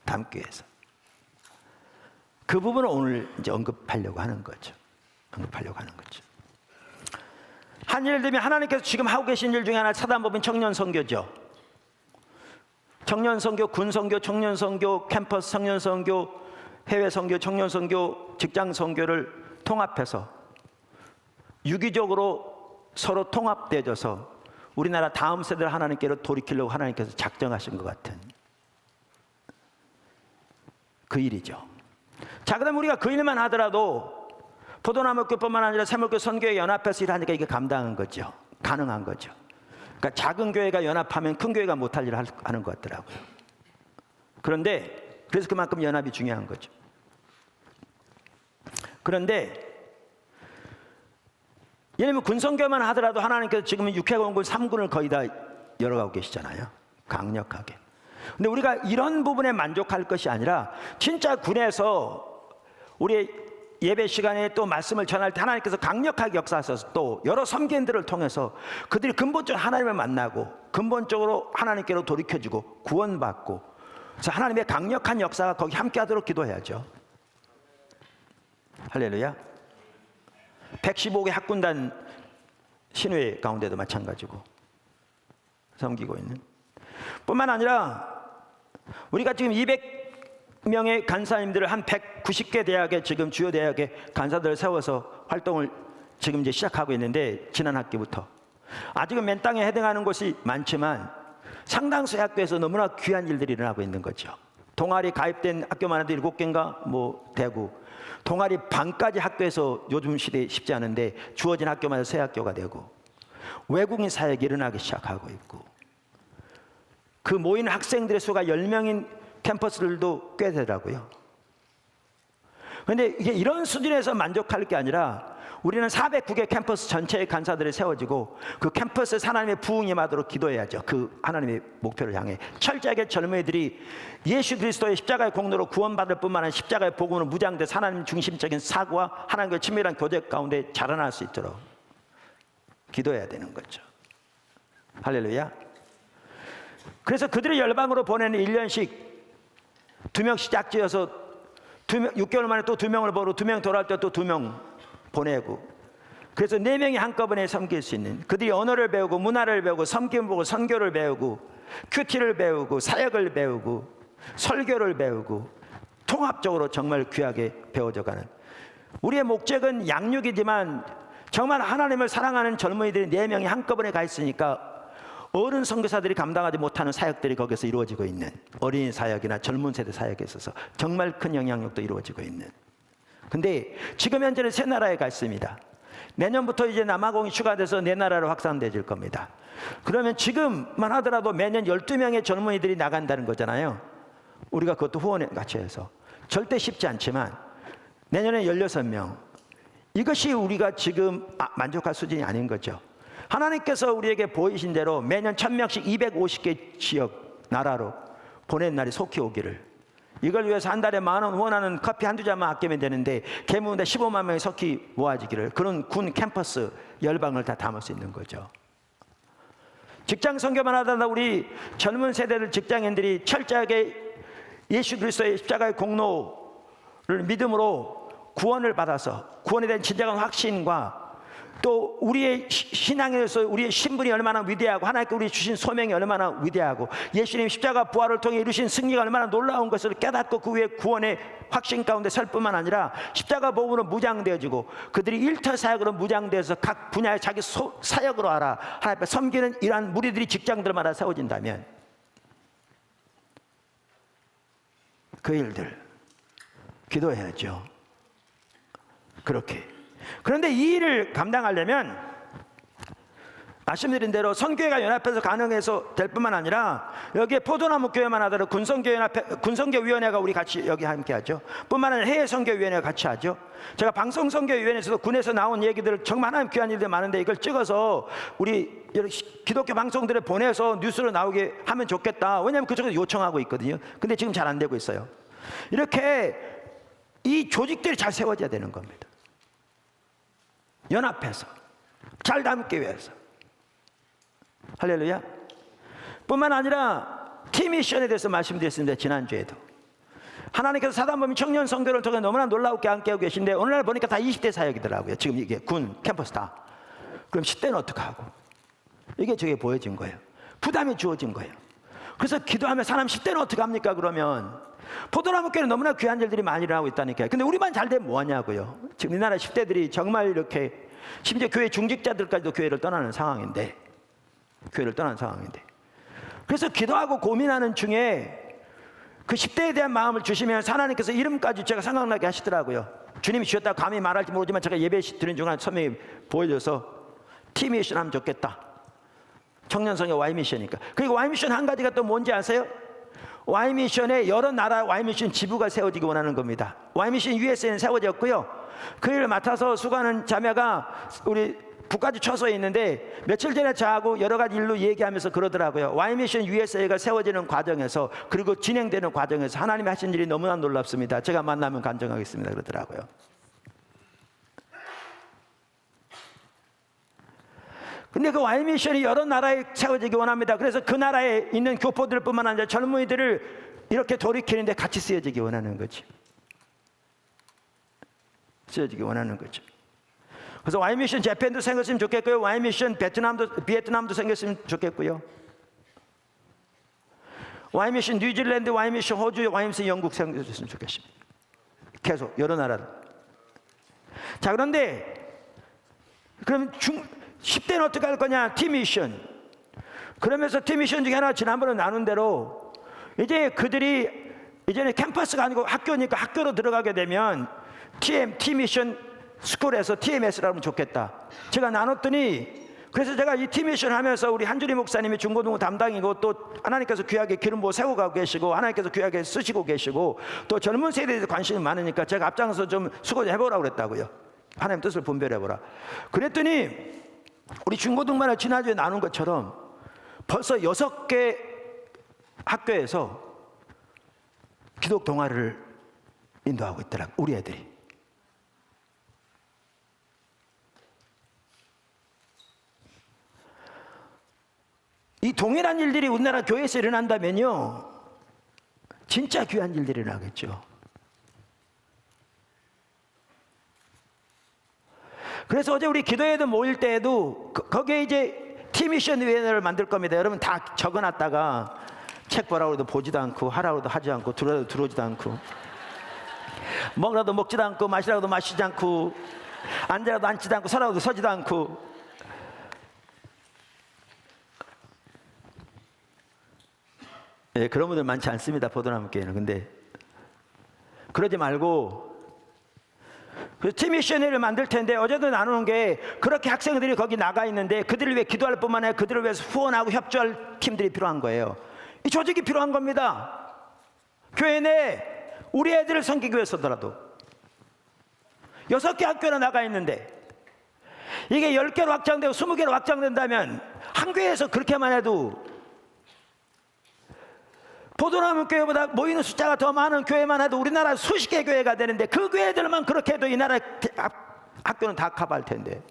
Speaker 1: 담기 위해서. 그 부분을 오늘 이제 언급하려고 하는 거죠. 언급하려고 하는 거죠. 한 예를 들면 하나님께서 지금 하고 계신 일 중에 하나 찾아보면 청년 선교죠. 청년 선교, 군 선교, 청년 선교, 캠퍼스 청년 선교, 해외 선교, 청년 선교, 직장 선교를 통합해서 유기적으로 서로 통합되어져서 우리나라 다음 세대를 하나님께로 돌이키려고 하나님께서 작정하신 것 같은 그 일이죠. 자, 그다음 우리가 그 일만 하더라도 포도나무 교뿐만 아니라 새물교 선교회 연합해서 일하니까 이게 감당한 거죠. 가능한 거죠. 그러니까 작은 교회가 연합하면 큰 교회가 못할 일을 하는 것 같더라고요. 그런데 그래서 그만큼 연합이 중요한 거죠. 그런데 예를 들면 군선교만 하더라도 하나님께서 지금은 육해공군 3군을 거의 다 열어가고 계시잖아요. 강력하게. 근데 우리가 이런 부분에 만족할 것이 아니라 진짜 군에서 우리 예배 시간에 또 말씀을 전할 때 하나님께서 강력하게 역사하셔서 또 여러 선교인들을 통해서 그들이 근본적으로 하나님을 만나고 근본적으로 하나님께로 돌이켜지고 구원받고 그래서 하나님의 강력한 역사가 거기 함께하도록 기도해야죠. 할렐루야. 115개 학군단 신회 가운데도 마찬가지고 섬기고 있는 뿐만 아니라 우리가 지금 200명의 간사님들을 한 190개 대학에 지금 주요 대학에 간사들을 세워서 활동을 지금 이제 시작하고 있는데 지난 학기부터 아직은 맨 땅에 해당하는 곳이 많지만 상당수의 학교에서 너무나 귀한 일들이 일어나고 있는 거죠. 동아리 가입된 학교만 해도 7개인가 뭐 되고 동아리 반까지 학교에서 요즘 시대에 쉽지 않은데 주어진 학교마다 새 학교가 되고 외국인 사역이 일어나기 시작하고 있고 그 모이는 학생들의 수가 10명인 캠퍼스들도 꽤 되더라고요. 그런데 이게 이런 수준에서 만족할 게 아니라 우리는 409개 캠퍼스 전체의 간사들이 세워지고 그 캠퍼스에 하나님의 부흥이 임하도록 기도해야죠. 그 하나님의 목표를 향해 철저하게 젊은이들이 예수 그리스도의 십자가의 공로로 구원받을 뿐만 아니라 십자가의 복음으로 무장돼 하나님 중심적인 사고와 하나님과의 친밀한 교제 가운데 자라날 수 있도록 기도해야 되는 거죠. 할렐루야. 그래서 그들의 열방으로 보내는 1년씩 2명씩 짝지어서 6개월 만에 또 2명을 보고 2명 돌아올 때 또 2명 보내고 그래서 4명이 한꺼번에 섬길 수 있는 그들이 언어를 배우고 문화를 배우고 섬김을 보고 선교를 배우고 큐티를 배우고 사역을 배우고 설교를 배우고 통합적으로 정말 귀하게 배워져가는 우리의 목적은 양육이지만 정말 하나님을 사랑하는 젊은이들이 4명이 한꺼번에 가 있으니까 어른 선교사들이 감당하지 못하는 사역들이 거기서 이루어지고 있는 어린이 사역이나 젊은 세대 사역에 있어서 정말 큰 영향력도 이루어지고 있는 근데 지금 현재는 세 나라에 가 있습니다. 내년부터 이제 남아공이 추가돼서 4나라로 확산되질 겁니다. 그러면 지금만 하더라도 매년 12명의 젊은이들이 나간다는 거잖아요. 우리가 그것도 후원에 같이 해서 절대 쉽지 않지만 내년에 16명 이것이 우리가 지금 만족할 수준이 아닌 거죠. 하나님께서 우리에게 보이신 대로 매년 1000명씩 250개 지역 나라로 보낸 날이 속히 오기를 이걸 위해서 한 달에 10,000원 후원하는 커피 한두 잔만 아끼면 되는데 개무인데 15만 명이 속히 모아지기를 그런 군 캠퍼스 열방을 다 담을 수 있는 거죠. 직장 선교만 하다가 우리 젊은 세대들 직장인들이 철저하게 예수 그리스도의 십자가의 공로를 믿음으로 구원을 받아서 구원에 대한 진정한 확신과 또 우리의 신앙에 대해서 우리의 신분이 얼마나 위대하고 하나님께 우리 주신 소명이 얼마나 위대하고 예수님 십자가 부활을 통해 이루신 승리가 얼마나 놀라운 것을 깨닫고 그 위에 구원의 확신 가운데 설 뿐만 아니라 십자가 복음으로 무장되어지고 그들이 일터 사역으로 무장되어서 각 분야의 자기 사역으로 알아 하나님 앞에 섬기는 이러한 무리들이 직장들마다 세워진다면 그 일들 기도해야죠. 그렇게. 그런데 이 일을 감당하려면 말씀드린 대로 선교회가 연합해서 가능해서 될 뿐만 아니라 여기에 포도나무 교회만 하더라도 군선교위원회가 우리 같이 여기 함께 하죠. 뿐만 아니라 해외선교위원회가 같이 하죠. 제가 방송선교위원회에서도 군에서 나온 얘기들을 정말 하나님 귀한 일들 많은데 이걸 찍어서 우리 기독교 방송들에 보내서 뉴스로 나오게 하면 좋겠다. 왜냐하면 그쪽에서 요청하고 있거든요. 근데 지금 잘 안 되고 있어요. 이렇게 이 조직들이 잘 세워져야 되는 겁니다. 연합해서 잘 담기 위해서. 할렐루야. 뿐만 아니라 티미션에 대해서 말씀드렸습니다. 지난주에도 하나님께서 사단법인 청년 선교를 통해 너무나 놀라우게 함께하고 계신데 오늘날 보니까 다 20대 사역이더라고요. 지금 이게 군 캠퍼스 다. 그럼 10대는 어떻게 하고? 이게 저게 보여진 거예요. 부담이 주어진 거예요. 그래서 기도하면 사람 10대는 어떻게 합니까? 그러면 포도나무 교회는 너무나 귀한 일들이 많이 일어나고 있다니까요. 근데 우리만 잘 되면 뭐하냐고요. 지금 이 나라 10대들이 정말 이렇게 심지어 교회 중직자들까지도 교회를 떠나는 상황인데 그래서 기도하고 고민하는 중에 그 10대에 대한 마음을 주시면 하나님께서 이름까지 제가 생각나게 하시더라고요. 주님이 주셨다고 감히 말할지 모르지만 제가 예배 드린 중간 처음에 보여줘서 T미션 하면 좋겠다. 청년성의 Y미션이니까. 그리고 Y미션 한 가지가 또 뭔지 아세요? Y미션에 여러 나라 Y미션 지부가 세워지기 원하는 겁니다. Y미션 USA는 세워졌고요. 그 일을 맡아서 수고하는 자매가 우리 북까지 처소에 있는데 며칠 전에 저하고 여러 가지 일로 얘기하면서 그러더라고요. Y미션 USA가 세워지는 과정에서 그리고 진행되는 과정에서 하나님이 하신 일이 너무나 놀랍습니다. 제가 만나면 간증하겠습니다. 그러더라고요. 근데 그 Y미션이 여러 나라에 세워지기 원합니다. 그래서 그 나라에 있는 교포들뿐만 아니라 젊은이들을 이렇게 돌이키는데 같이 쓰여지기 원하는 거지. 쓰여지기 원하는 거죠. 그래서 Y미션 재팬도 생겼으면 좋겠고요. Y미션 베트남도 생겼으면 좋겠고요. Y미션 뉴질랜드, Y미션 호주, Y미션 영국 생겼으면 좋겠습니다. 계속 여러 나라로. 자, 그런데 그럼 10대는 어떻게 할 거냐? T미션. 그러면서 T미션 중에 하나 지난번에 나눈 대로 이제 그들이 이제는 캠퍼스가 아니고 학교니까 학교로 들어가게 되면 T미션 스쿨에서 TMS라고 하면 좋겠다. 제가 나눴더니 그래서 제가 이 T미션 하면서 우리 한준희 목사님이 중고등부 담당이고 또 하나님께서 귀하게 기름 부어 세우고 계시고 하나님께서 귀하게 쓰시고 계시고 또 젊은 세대에 대해서 관심이 많으니까 제가 앞장서 좀 수고 좀 해보라고 그랬다고요. 하나님 뜻을 분별해보라. 그랬더니 우리 중고등부를 지난주에 나눈 것처럼 벌써 6개 학교에서 기독 동아리를 인도하고 있더라고요. 우리 애들이. 이 동일한 일들이 우리나라 교회에서 일어난다면요 진짜 귀한 일들이 일어나겠죠. 그래서 어제 우리 기도회도 모일 때에도 거기에 이제 T미션 위원회를 만들 겁니다. 여러분 다 적어놨다가 책 보라고 해도 보지도 않고 하라고 해도 하지 않고 들어오지도 않고 먹으라도 먹지도 않고 마시라고도 마시지 않고 앉으라도 앉지도 않고 서라고도 서지도 않고 예, 그런 분들 많지 않습니다. 포도나무 교회는. 근데 그러지 말고 그 T미션회를 만들 텐데 어제도 나누는 게 그렇게 학생들이 거기 나가 있는데 그들을 위해 기도할 뿐만 아니라 그들을 위해서 후원하고 협조할 팀들이 필요한 거예요. 이 조직이 필요한 겁니다. 교회 내 우리 애들을 섬기기 위해서더라도 6개 학교나 나가 있는데 이게 10개로 확장되고 20개로 확장된다면 한 교회에서 그렇게만 해도 포도나무 교회보다 모이는 숫자가 더 많은 교회만 해도 우리나라 수십 개 교회가 되는데 그 교회들만 그렇게 해도 이 나라 학교는 다 커버할 텐데.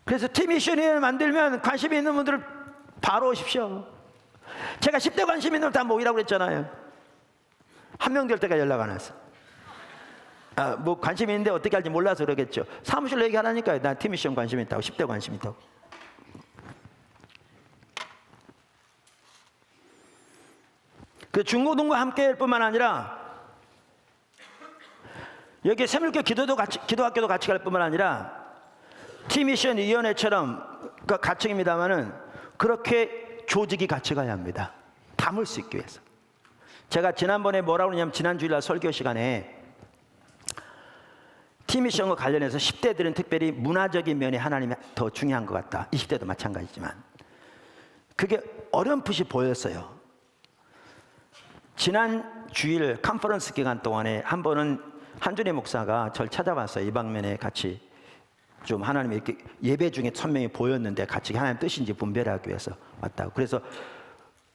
Speaker 1: 그래서 T미션을 만들면 관심 있는 분들 바로 오십시오. 제가 10대 관심 있는 분들 다 모이라고 그랬잖아요. 한 명 될 때가 연락 안 왔어. 뭐 관심 있는데 어떻게 할지 몰라서 그러겠죠. 사무실로 얘기하라니까요. 난 T미션 관심 있다고 10대 관심 있다고. 그 중고등부 함께 할 뿐만 아니라 여기 새물교 기도학교도 같이 갈 뿐만 아니라 T미션 위원회처럼 그 가칭입니다만은 그렇게 조직이 같이 가야 합니다. 담을 수 있기 위해서. 제가 지난번에 뭐라고 그러냐면 지난 주일날 설교 시간에 팀미션과 관련해서 10대들은 특별히 문화적인 면이 하나님이 더 중요한 것 같다. 20대도 마찬가지지만 그게 어렴풋이 보였어요. 지난 주일 컨퍼런스 기간 동안에 한 번은 한준희 목사가 저를 찾아왔어요. 이 방면에 같이 좀 하나님의 이렇게 예배 중에 선명히 보였는데 같이 하나님 뜻인지 분별하기 위해서 왔다고. 그래서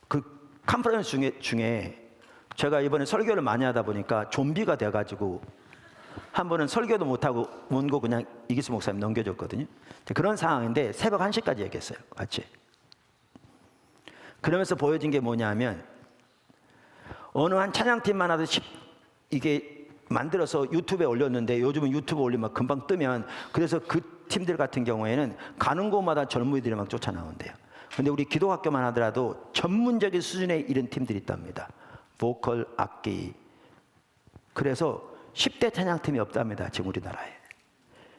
Speaker 1: 그 컨퍼런스 중에 제가 이번에 설교를 많이 하다 보니까 좀비가 돼가지고 한 번은 설교도 못하고 원고 그냥 이기수 목사님 넘겨줬거든요. 그런 상황인데 새벽 1시까지 얘기했어요. 같이. 그러면서 보여진 게 뭐냐면 어느 한 찬양팀만 하도 이게 만들어서 유튜브에 올렸는데 요즘은 유튜브 올리면 금방 뜨면 그래서 그 팀들 같은 경우에는 가는 곳마다 젊은이들이 막 쫓아나온대요. 근데 우리 기도학교만 하더라도 전문적인 수준에 이른 팀들이 있답니다. 보컬, 악기. 그래서 10대 찬양팀이 없답니다. 지금 우리나라에.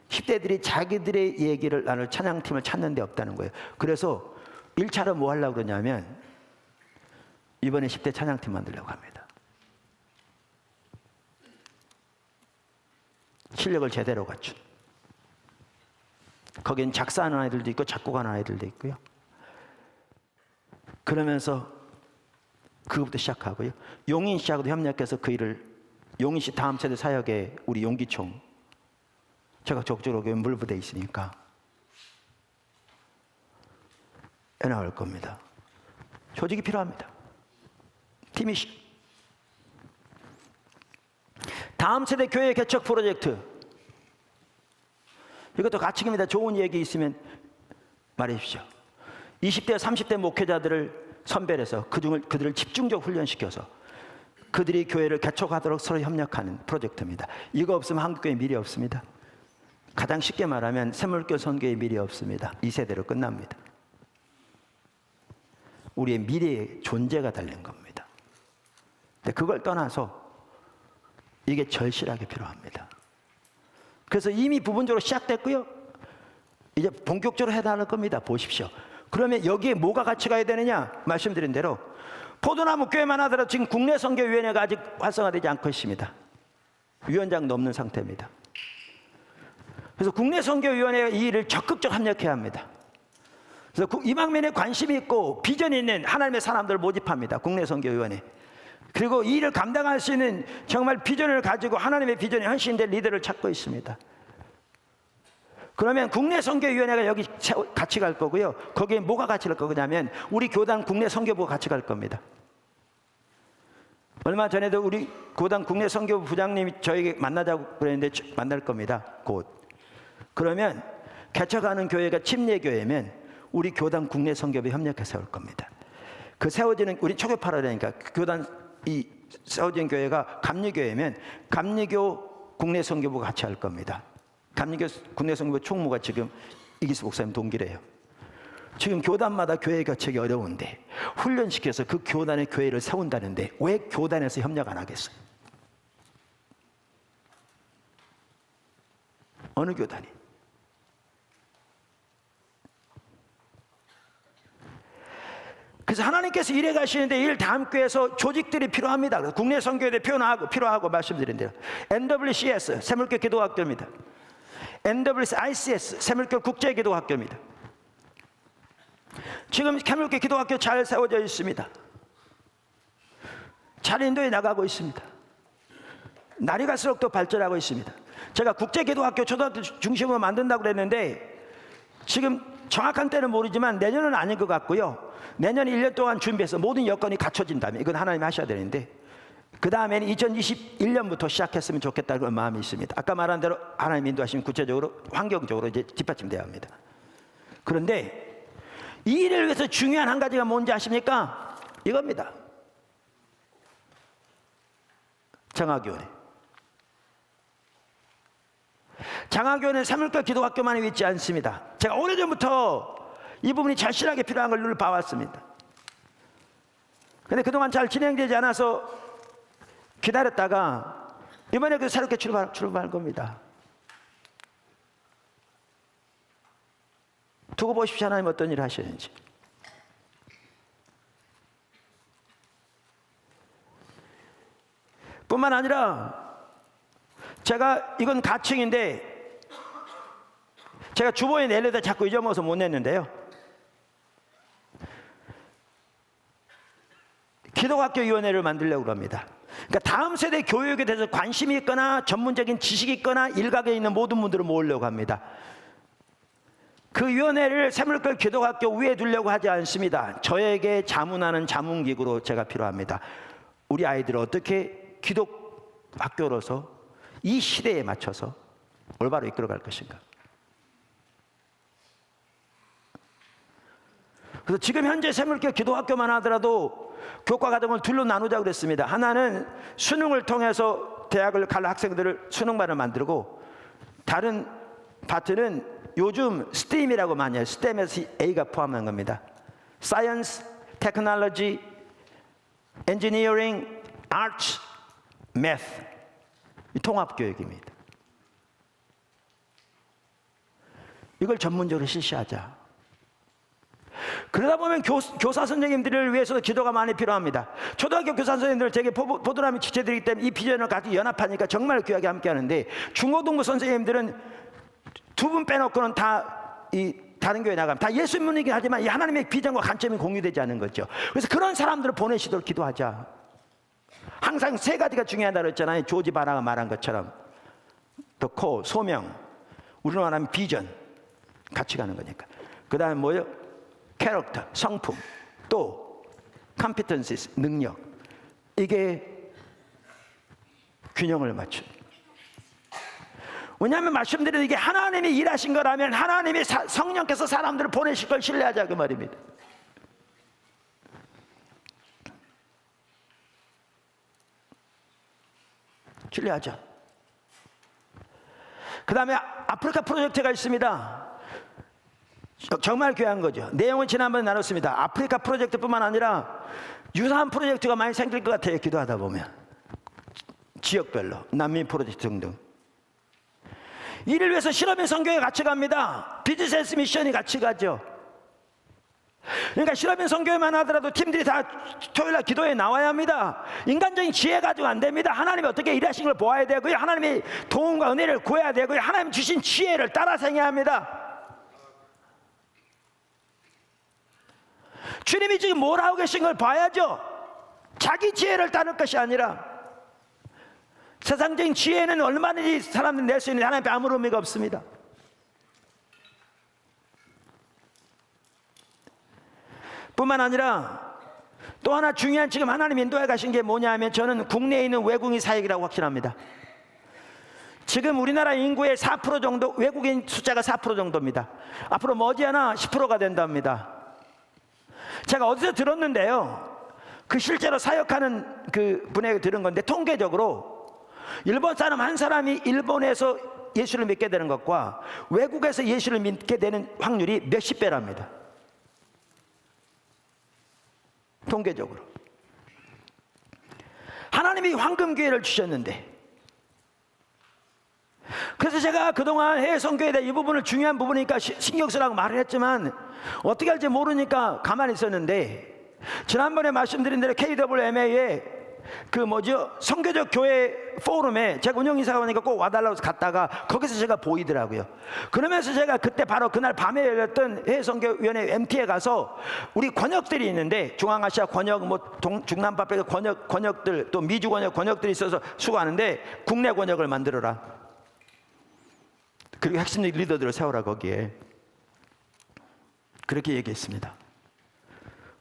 Speaker 1: 10대들이 자기들의 얘기를 나눌 찬양팀을 찾는 데 없다는 거예요. 그래서 1차로 뭐 하려고 그러냐면 이번에 10대 찬양팀 만들려고 합니다. 실력을 제대로 갖춘. 거긴 작사하는 아이들도 있고 작곡하는 아이들도 있고요. 그러면서 그것부터 시작하고요. 용인 씨하고도 협력해서 그 일을 용인 씨 다음 세대 사역에 우리 용기총 제가 적극적으로 물부대에 있으니까 해나갈 겁니다. 조직이 필요합니다. 팀이 다음 세대 교회 개척 프로젝트 이것도 가치입니다. 좋은 얘기 있으면 말해 주십시오. 20대 30대 목회자들을 선별해서 그들을 집중적으로 훈련시켜서 그들이 교회를 개척하도록 서로 협력하는 프로젝트입니다. 이거 없으면 한국교회 미래 없습니다. 가장 쉽게 말하면 샘물교 선교의 미래 없습니다. 이 세대로 끝납니다. 우리의 미래의 존재가 달린 겁니다. 근데 그걸 떠나서 이게 절실하게 필요합니다. 그래서 이미 부분적으로 시작됐고요. 이제 본격적으로 해달라는 겁니다. 보십시오. 그러면 여기에 뭐가 같이 가야 되느냐? 말씀드린 대로 포도나무 교회만 하더라도 지금 국내 선교위원회가 아직 활성화되지 않고 있습니다. 위원장도 없는 상태입니다. 그래서 국내 선교위원회가 이 일을 적극적으로 협력해야 합니다. 그래서 이 방면에 관심이 있고 비전이 있는 하나님의 사람들을 모집합니다. 국내 선교위원회. 그리고 이 일을 감당할 수 있는 정말 비전을 가지고 하나님의 비전에 헌신된 리더를 찾고 있습니다. 그러면 국내 선교위원회가 여기 같이 갈 거고요. 거기에 뭐가 같이 갈 거냐면 우리 교단 국내 선교부가 같이 갈 겁니다. 얼마 전에도 우리 교단 국내 선교부 부장님이 저에게 만나자고 그랬는데 만날 겁니다. 곧. 그러면 개척하는 교회가 침례교회면 우리 교단 국내 선교부 협력해서 올 겁니다. 그 세워지는 우리 초교파라니까 교단 이 세워진 교회가 감리교회면 감리교 국내 선교부가 같이 할 겁니다. 감리교 국내 선교부 총무가 지금 이기수 목사님 동기래요. 지금 교단마다 교회 개척이 어려운데 훈련시켜서 그 교단의 교회를 세운다는데 왜 교단에서 협력 안 하겠어요? 어느 교단이? 그래서 하나님께서 일해 가시는데 일 다음 교회에서 조직들이 필요합니다. 국내 선교회도 필요하고 말씀드린 대로 NWCS 샘물교 기도학교입니다. NWICS 샘물교 국제기도학교입니다. 지금 샘물교 기도학교 잘 세워져 있습니다. 잘 인도해 나가고 있습니다. 날이 갈수록 더 발전하고 있습니다. 제가 국제기도학교 초등학교 중심으로 만든다고 그랬는데 지금 정확한 때는 모르지만 내년은 아닌 것 같고요. 내년 1년 동안 준비해서 모든 여건이 갖춰진다면 이건 하나님이 하셔야 되는데 그 다음에는 2021년부터 시작했으면 좋겠다는 마음이 있습니다. 아까 말한 대로 하나님 인도하시면 구체적으로 환경적으로 이제 뒷받침돼야 합니다. 그런데 이 일을 위해서 중요한 한 가지가 뭔지 아십니까? 이겁니다. 장학위원회. 장학위원회는 샘물교 기도학교만에 있지 않습니다. 제가 오래전부터 이 부분이 절실하게 필요한 걸 늘 봐왔습니다. 그런데 그동안 잘 진행되지 않아서 기다렸다가 이번에 그 새롭게 출발할 겁니다. 두고 보십시오. 하나님 어떤 일을 하시는지. 뿐만 아니라 제가 이건 가칭인데 제가 주보에 내려다 자꾸 잊어먹어서 못 냈는데요. 기독학교위원회를 만들려고 합니다. 그러니까 다음 세대 교육에 대해서 관심이 있거나 전문적인 지식이 있거나 일각에 있는 모든 분들을 모으려고 합니다. 그 위원회를 새물결 기독학교 위에 두려고 하지 않습니다. 저에게 자문하는 자문기구로 제가 필요합니다. 우리 아이들을 어떻게 기독학교로서 이 시대에 맞춰서 올바로 이끌어갈 것인가. 그래서 지금 현재 새물결 기독학교만 하더라도 교과 과정을 둘로 나누자고 그랬습니다. 하나는 수능을 통해서 대학을 갈 학생들을 수능반을 만들고, 다른 파트는 요즘 STEAM이라고 많이 해요. STEM에서 A가 포함한 겁니다. Science, Technology, Engineering, Arts, Math, 통합교육입니다. 이걸 전문적으로 실시하자. 그러다 보면 교사 선생님들을 위해서도 기도가 많이 필요합니다. 초등학교 교사 선생님들 제게 보드라미 지체드리기 때문에 이 비전을 같이 연합하니까 정말 귀하게 함께 하는데, 중고등부 선생님들은 두 분 빼놓고는 다 이 다른 교회 나가면 다 예수 믿는이긴 하지만 이 하나님의 비전과 관점이 공유되지 않는 거죠. 그래서 그런 사람들을 보내시도록 기도하자. 항상 세 가지가 중요하다고 했잖아요. 조지 바라가 말한 것처럼 더 코, 소명, 우리는 말하면 비전, 같이 가는 거니까. 그 다음에 뭐예요? 캐릭터, 성품, 또 competencies, 능력. 이게 균형을 맞춘. 왜냐하면 말씀드린 이게 하나님이 일하신 거라면 하나님이 성령께서 사람들을 보내실 걸 신뢰하자 그 말입니다. 신뢰하자. 그 다음에 아프리카 프로젝트가 있습니다. 정말 귀한 거죠. 내용은 지난번에 나눴습니다. 아프리카 프로젝트뿐만 아니라 유사한 프로젝트가 많이 생길 것 같아요. 기도하다 보면 지역별로 난민 프로젝트 등등. 이를 위해서 실업인 선교회 같이 갑니다. 비즈니스 미션이 같이 가죠. 그러니까 실업인 선교회만 하더라도 팀들이 다 토요일날 기도에 나와야 합니다. 인간적인 지혜 가지고 안 됩니다. 하나님이 어떻게 일하신 걸 보아야 되고요. 하나님의 도움과 은혜를 구해야 되고요. 하나님 주신 지혜를 따라 생해야 합니다. 주님이 지금 뭘 하고 계신 걸 봐야죠. 자기 지혜를 따를 것이 아니라. 세상적인 지혜는 얼마든지 사람들이 낼 수 있는데 하나님 앞에 아무런 의미가 없습니다. 뿐만 아니라 또 하나 중요한 지금 하나님 인도해 가신 게 뭐냐 하면, 저는 국내에 있는 외국인 사역이라고 확신합니다. 지금 우리나라 인구의 4% 정도, 외국인 숫자가 4% 정도입니다. 앞으로 머지않아 10%가 된답니다. 제가 어디서 들었는데요, 그 실제로 사역하는 그 분에게 들은 건데, 통계적으로 일본 사람 한 사람이 일본에서 예수를 믿게 되는 것과 외국에서 예수를 믿게 되는 확률이 몇십 배랍니다. 통계적으로. 하나님이 황금 기회를 주셨는데, 그래서 제가 그동안 해외 선교에 대해 이 부분을 중요한 부분이니까 신경 쓰라고 말을 했지만 어떻게 할지 모르니까 가만히 있었는데, 지난번에 말씀드린 대로 KWMA에 선교적 교회 포럼에 제가 운영이사가 오니까 꼭 와달라고 해서 갔다가 거기서 제가 보이더라고요. 그러면서 제가 그때 바로 그날 밤에 열렸던 해외선교위원회 MT에 가서 우리 권역들이 있는데, 중앙아시아 권역, 중남파백 권역들, 또 미주 권역들이 있어서 수고하는데 국내 권역을 만들어라. 그리고 핵심적 리더들을 세워라 거기에. 그렇게 얘기했습니다.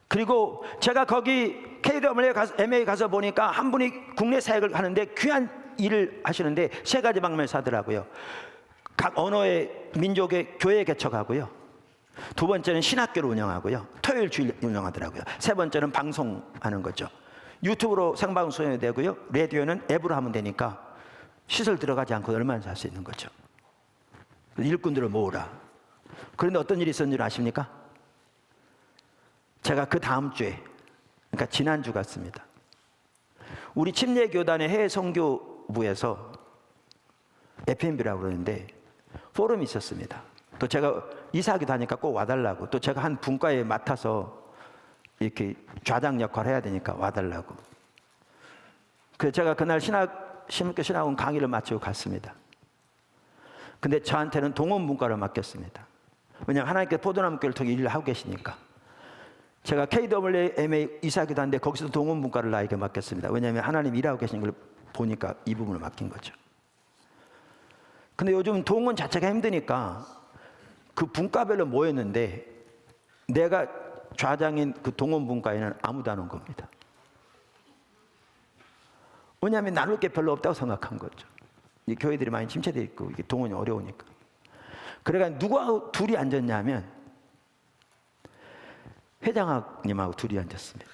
Speaker 1: 그리고 제가 거기 KWMA 가서 보니까 한 분이 국내 사역을 하는데 귀한 일을 하시는데 세 가지 방면에서 하더라고요. 각 언어의 민족의 교회 개척하고요. 두 번째는 신학교를 운영하고요. 토요일 주일 운영하더라고요. 세 번째는 방송하는 거죠. 유튜브로 생방송이 되고요. 라디오는 앱으로 하면 되니까 시설 들어가지 않고 얼마나 할 수 있는 거죠. 일꾼들을 모으라. 그런데 어떤 일이 있었는지 아십니까? 제가 그 다음 주에, 그러니까 지난주 같습니다. 우리 침례교단의 해외 선교부에서 FMB라고 그러는데 포럼이 있었습니다. 또 제가 이사하기도 하니까 꼭 와달라고, 또 제가 한 분과에 맡아서 이렇게 좌장 역할을 해야 되니까 와달라고. 그래서 제가 그날 신학 신학교 신학원 강의를 마치고 갔습니다. 근데 저한테는 동원문과를 맡겼습니다. 왜냐하면 하나님께서 포도나무교회를 통해 일을 하고 계시니까. 제가 KWMA 이사기도 한데 거기서도 동원문과를 나에게 맡겼습니다. 왜냐하면 하나님 일하고 계신 걸 보니까 이 부분을 맡긴 거죠. 근데 요즘 동원 자체가 힘드니까 그 분과별로 모였는데 내가 좌장인 그 동원분과에는 아무도 안 온 겁니다. 왜냐하면 나눌 게 별로 없다고 생각한 거죠. 이 교회들이 많이 침체되어 있고 이게 동원이 어려우니까. 그래가 누구하고 둘이 앉았냐면 회장님하고 둘이 앉았습니다.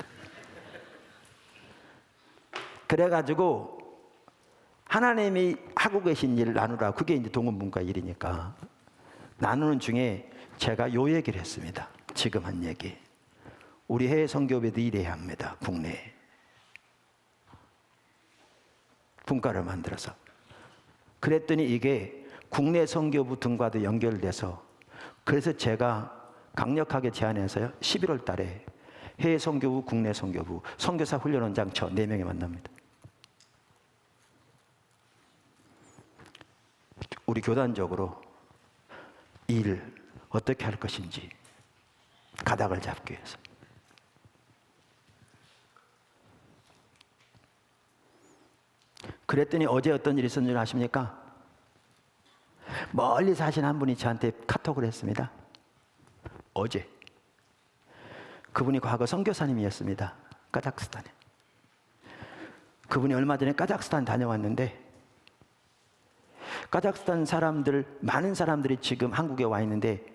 Speaker 1: 그래가지고 하나님이 하고 계신 일을 나누라. 그게 이제 동원분과 일이니까 나누는 중에 제가 요 얘기를 했습니다. 지금 한 얘기. 우리 해외 선교회도 일해야 합니다. 국내에. 분과를 만들어서. 그랬더니 이게 국내 선교부 등과도 연결돼서 그래서 제가 강력하게 제안해서요. 11월 달에 해외 선교부, 국내 선교부, 선교사 훈련원장 저 4명이 만납니다. 우리 교단적으로 이 일을 어떻게 할 것인지 가닥을 잡기 위해서. 그랬더니 어제 어떤 일이 있었는지 아십니까? 멀리 사신 한 분이 저한테 카톡을 했습니다. 어제. 그분이 과거 선교사님이었습니다. 카자흐스탄에. 그분이 얼마 전에 카자흐스탄 다녀왔는데 카자흐스탄 사람들, 많은 사람들이 지금 한국에 와 있는데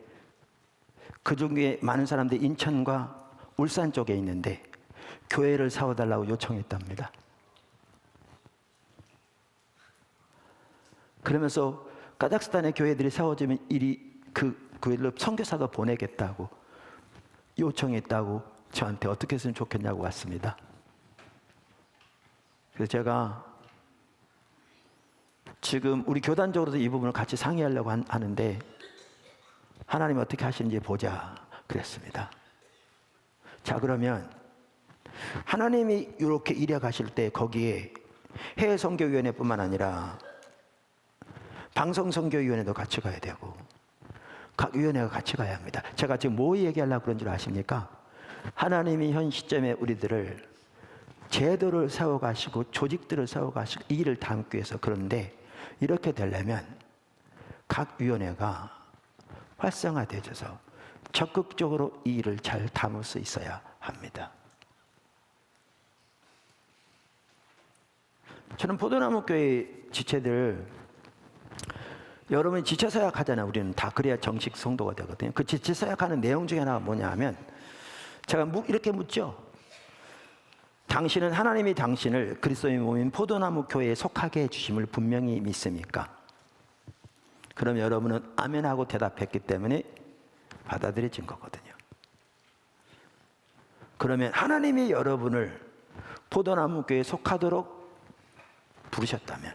Speaker 1: 그 중에 많은 사람들이 인천과 울산 쪽에 있는데 교회를 세워달라고 요청했답니다. 그러면서 카자흐스탄의 교회들이 세워지면 그 교회를 선교사도 보내겠다고 요청했다고 저한테 어떻게 했으면 좋겠냐고 왔습니다. 그래서 제가 지금 우리 교단적으로도 이 부분을 같이 상의하려고 하는데 하나님이 어떻게 하시는지 보자 그랬습니다. 자, 그러면 하나님이 이렇게 일해 가실 때 거기에 해외 선교위원회뿐만 아니라 방송선교위원회도 같이 가야 되고 각 위원회가 같이 가야 합니다. 제가 지금 뭐 얘기하려고 그런 줄 아십니까? 하나님이 현 시점에 우리들을 제도를 세워가시고 조직들을 세워가시고 이 일을 담기 위해서. 그런데 이렇게 되려면 각 위원회가 활성화되어서 적극적으로 이 일을 잘 담을 수 있어야 합니다. 저는 포도나무교회 지체들 여러분이 지체서약 하잖아요. 우리는 다 그래야 정식 성도가 되거든요. 그 지체서약 하는 내용 중에 하나가 뭐냐 하면 제가 이렇게 묻죠. 당신은 하나님이 당신을 그리스도의 몸인 포도나무 교회에 속하게 해주심을 분명히 믿습니까? 그럼 여러분은 아멘하고 대답했기 때문에 받아들여진 거거든요. 그러면 하나님이 여러분을 포도나무 교회에 속하도록 부르셨다면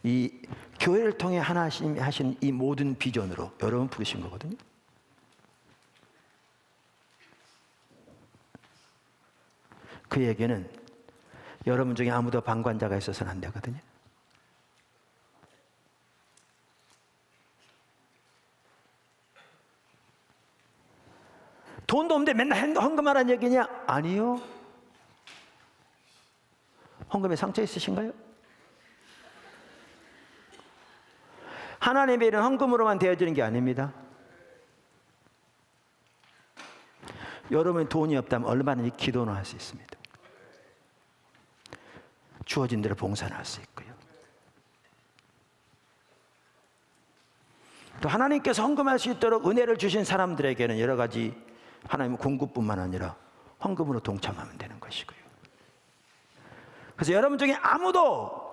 Speaker 1: 이 교회를 통해 하나님이 하신 이 모든 비전으로 여러분 부르신 거거든요. 그 얘기는 여러분 중에 아무도 방관자가 있어서는 안 되거든요. 돈도 없는데 맨날 헌금하라는 얘기냐? 아니요. 헌금에 상처 있으신가요? 하나님의 일은 헌금으로만 되어지는 게 아닙니다. 여러분이 돈이 없다면 얼마든지 기도는 할 수 있습니다. 주어진 대로 봉사는 할 수 있고요. 또 하나님께서 헌금할 수 있도록 은혜를 주신 사람들에게는 여러 가지 하나님의 공급뿐만 아니라 헌금으로 동참하면 되는 것이고요. 그래서 여러분 중에 아무도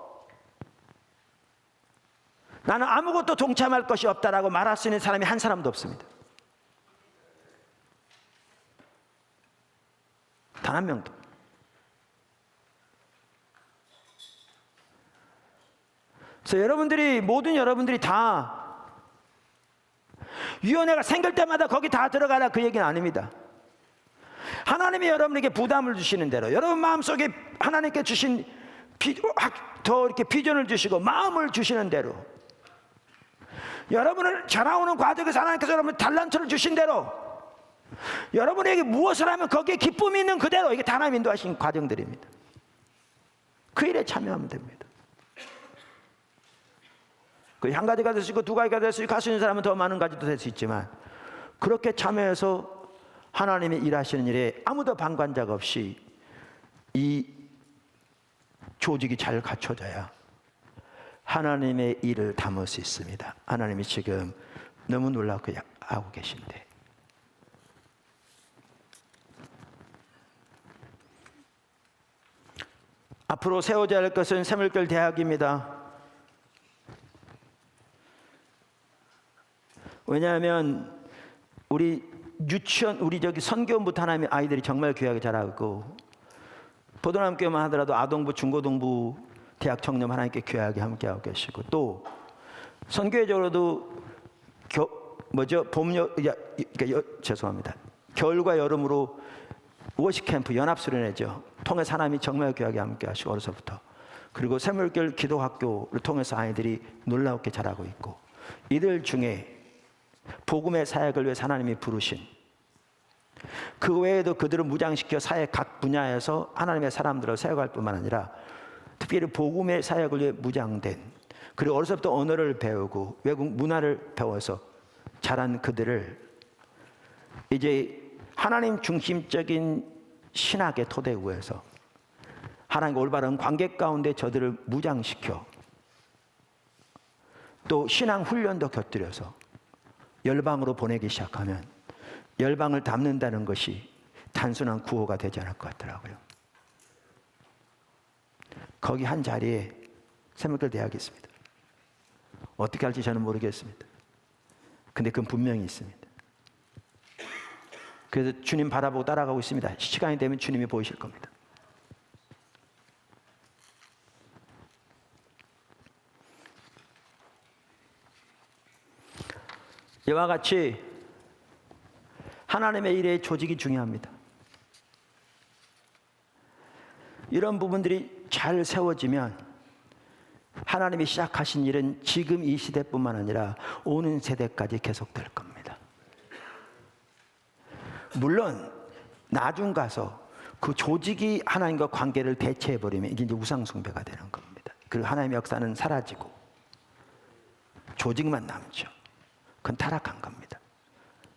Speaker 1: 나는 아무것도 동참할 것이 없다라고 말할 수 있는 사람이 한 사람도 없습니다. 단 한 명도. 그래서 모든 여러분들이 다 위원회가 생길 때마다 거기 다 들어가라 그 얘기는 아닙니다. 하나님이 여러분에게 부담을 주시는 대로 여러분 마음속에 하나님께 주신 더 이렇게 비전을 주시고 마음을 주시는 대로, 여러분을 자라오는 과정에서 하나님께서 여러분 달란트를 주신 대로, 여러분에게 무엇을 하면 거기에 기쁨이 있는 그대로, 이게 다 하나님 인도하신 과정들입니다. 그 일에 참여하면 됩니다. 그 한 가지가 될 수 있고 두 가지가 될 수 있고 할 수 있는 사람은 더 많은 가지도 될 수 있지만, 그렇게 참여해서 하나님이 일하시는 일에 아무도 방관자가 없이 이 조직이 잘 갖춰져야 하나님의 일을 담을 수 있습니다. 하나님이 지금 너무 놀랍게 하고 계신데, 앞으로 세워져야 할 것은 새물결 대학입니다. 왜냐하면 우리 유치원, 우리 저기 선교원부터 하나님의 아이들이 정말 귀하게 자라고, 포도남교만 하더라도 아동부, 중고등부, 대학 청년 하나님께 귀하게 함께하고 계시고, 또 선교회적으로도 죄송합니다. 겨울과 여름으로 워십 캠프, 연합수련회죠. 통해서 하나님이 정말 귀하게 함께하시고 어려서부터, 그리고 새물결 기도학교를 통해서 아이들이 놀랍게 자라고 있고, 이들 중에 복음의 사역을 위해 하나님이 부르신, 그 외에도 그들을 무장시켜 사회 각 분야에서 하나님의 사람들을 사역할 뿐만 아니라 특별히 복음의 사역을 위해 무장된, 그리고 어려서부터 언어를 배우고 외국 문화를 배워서 자란 그들을 이제 하나님 중심적인 신학의 토대 위에서 하나님과 올바른 관계 가운데 저들을 무장시켜 또 신앙 훈련도 곁들여서 열방으로 보내기 시작하면 열방을 담는다는 것이 단순한 구호가 되지 않을 것 같더라고요. 거기 한 자리에 새물결 대학이 있습니다. 어떻게 할지 저는 모르겠습니다. 근데 그건 분명히 있습니다. 그래서 주님 바라보고 따라가고 있습니다. 시간이 되면 주님이 보이실 겁니다. 이와 같이 하나님의 일의 조직이 중요합니다. 이런 부분들이 잘 세워지면 하나님이 시작하신 일은 지금 이 시대뿐만 아니라 오는 세대까지 계속될 겁니다. 물론 나중 가서 그 조직이 하나님과 관계를 대체해버리면 이게 이제 우상숭배가 되는 겁니다. 그리고 하나님의 역사는 사라지고 조직만 남죠. 그건 타락한 겁니다.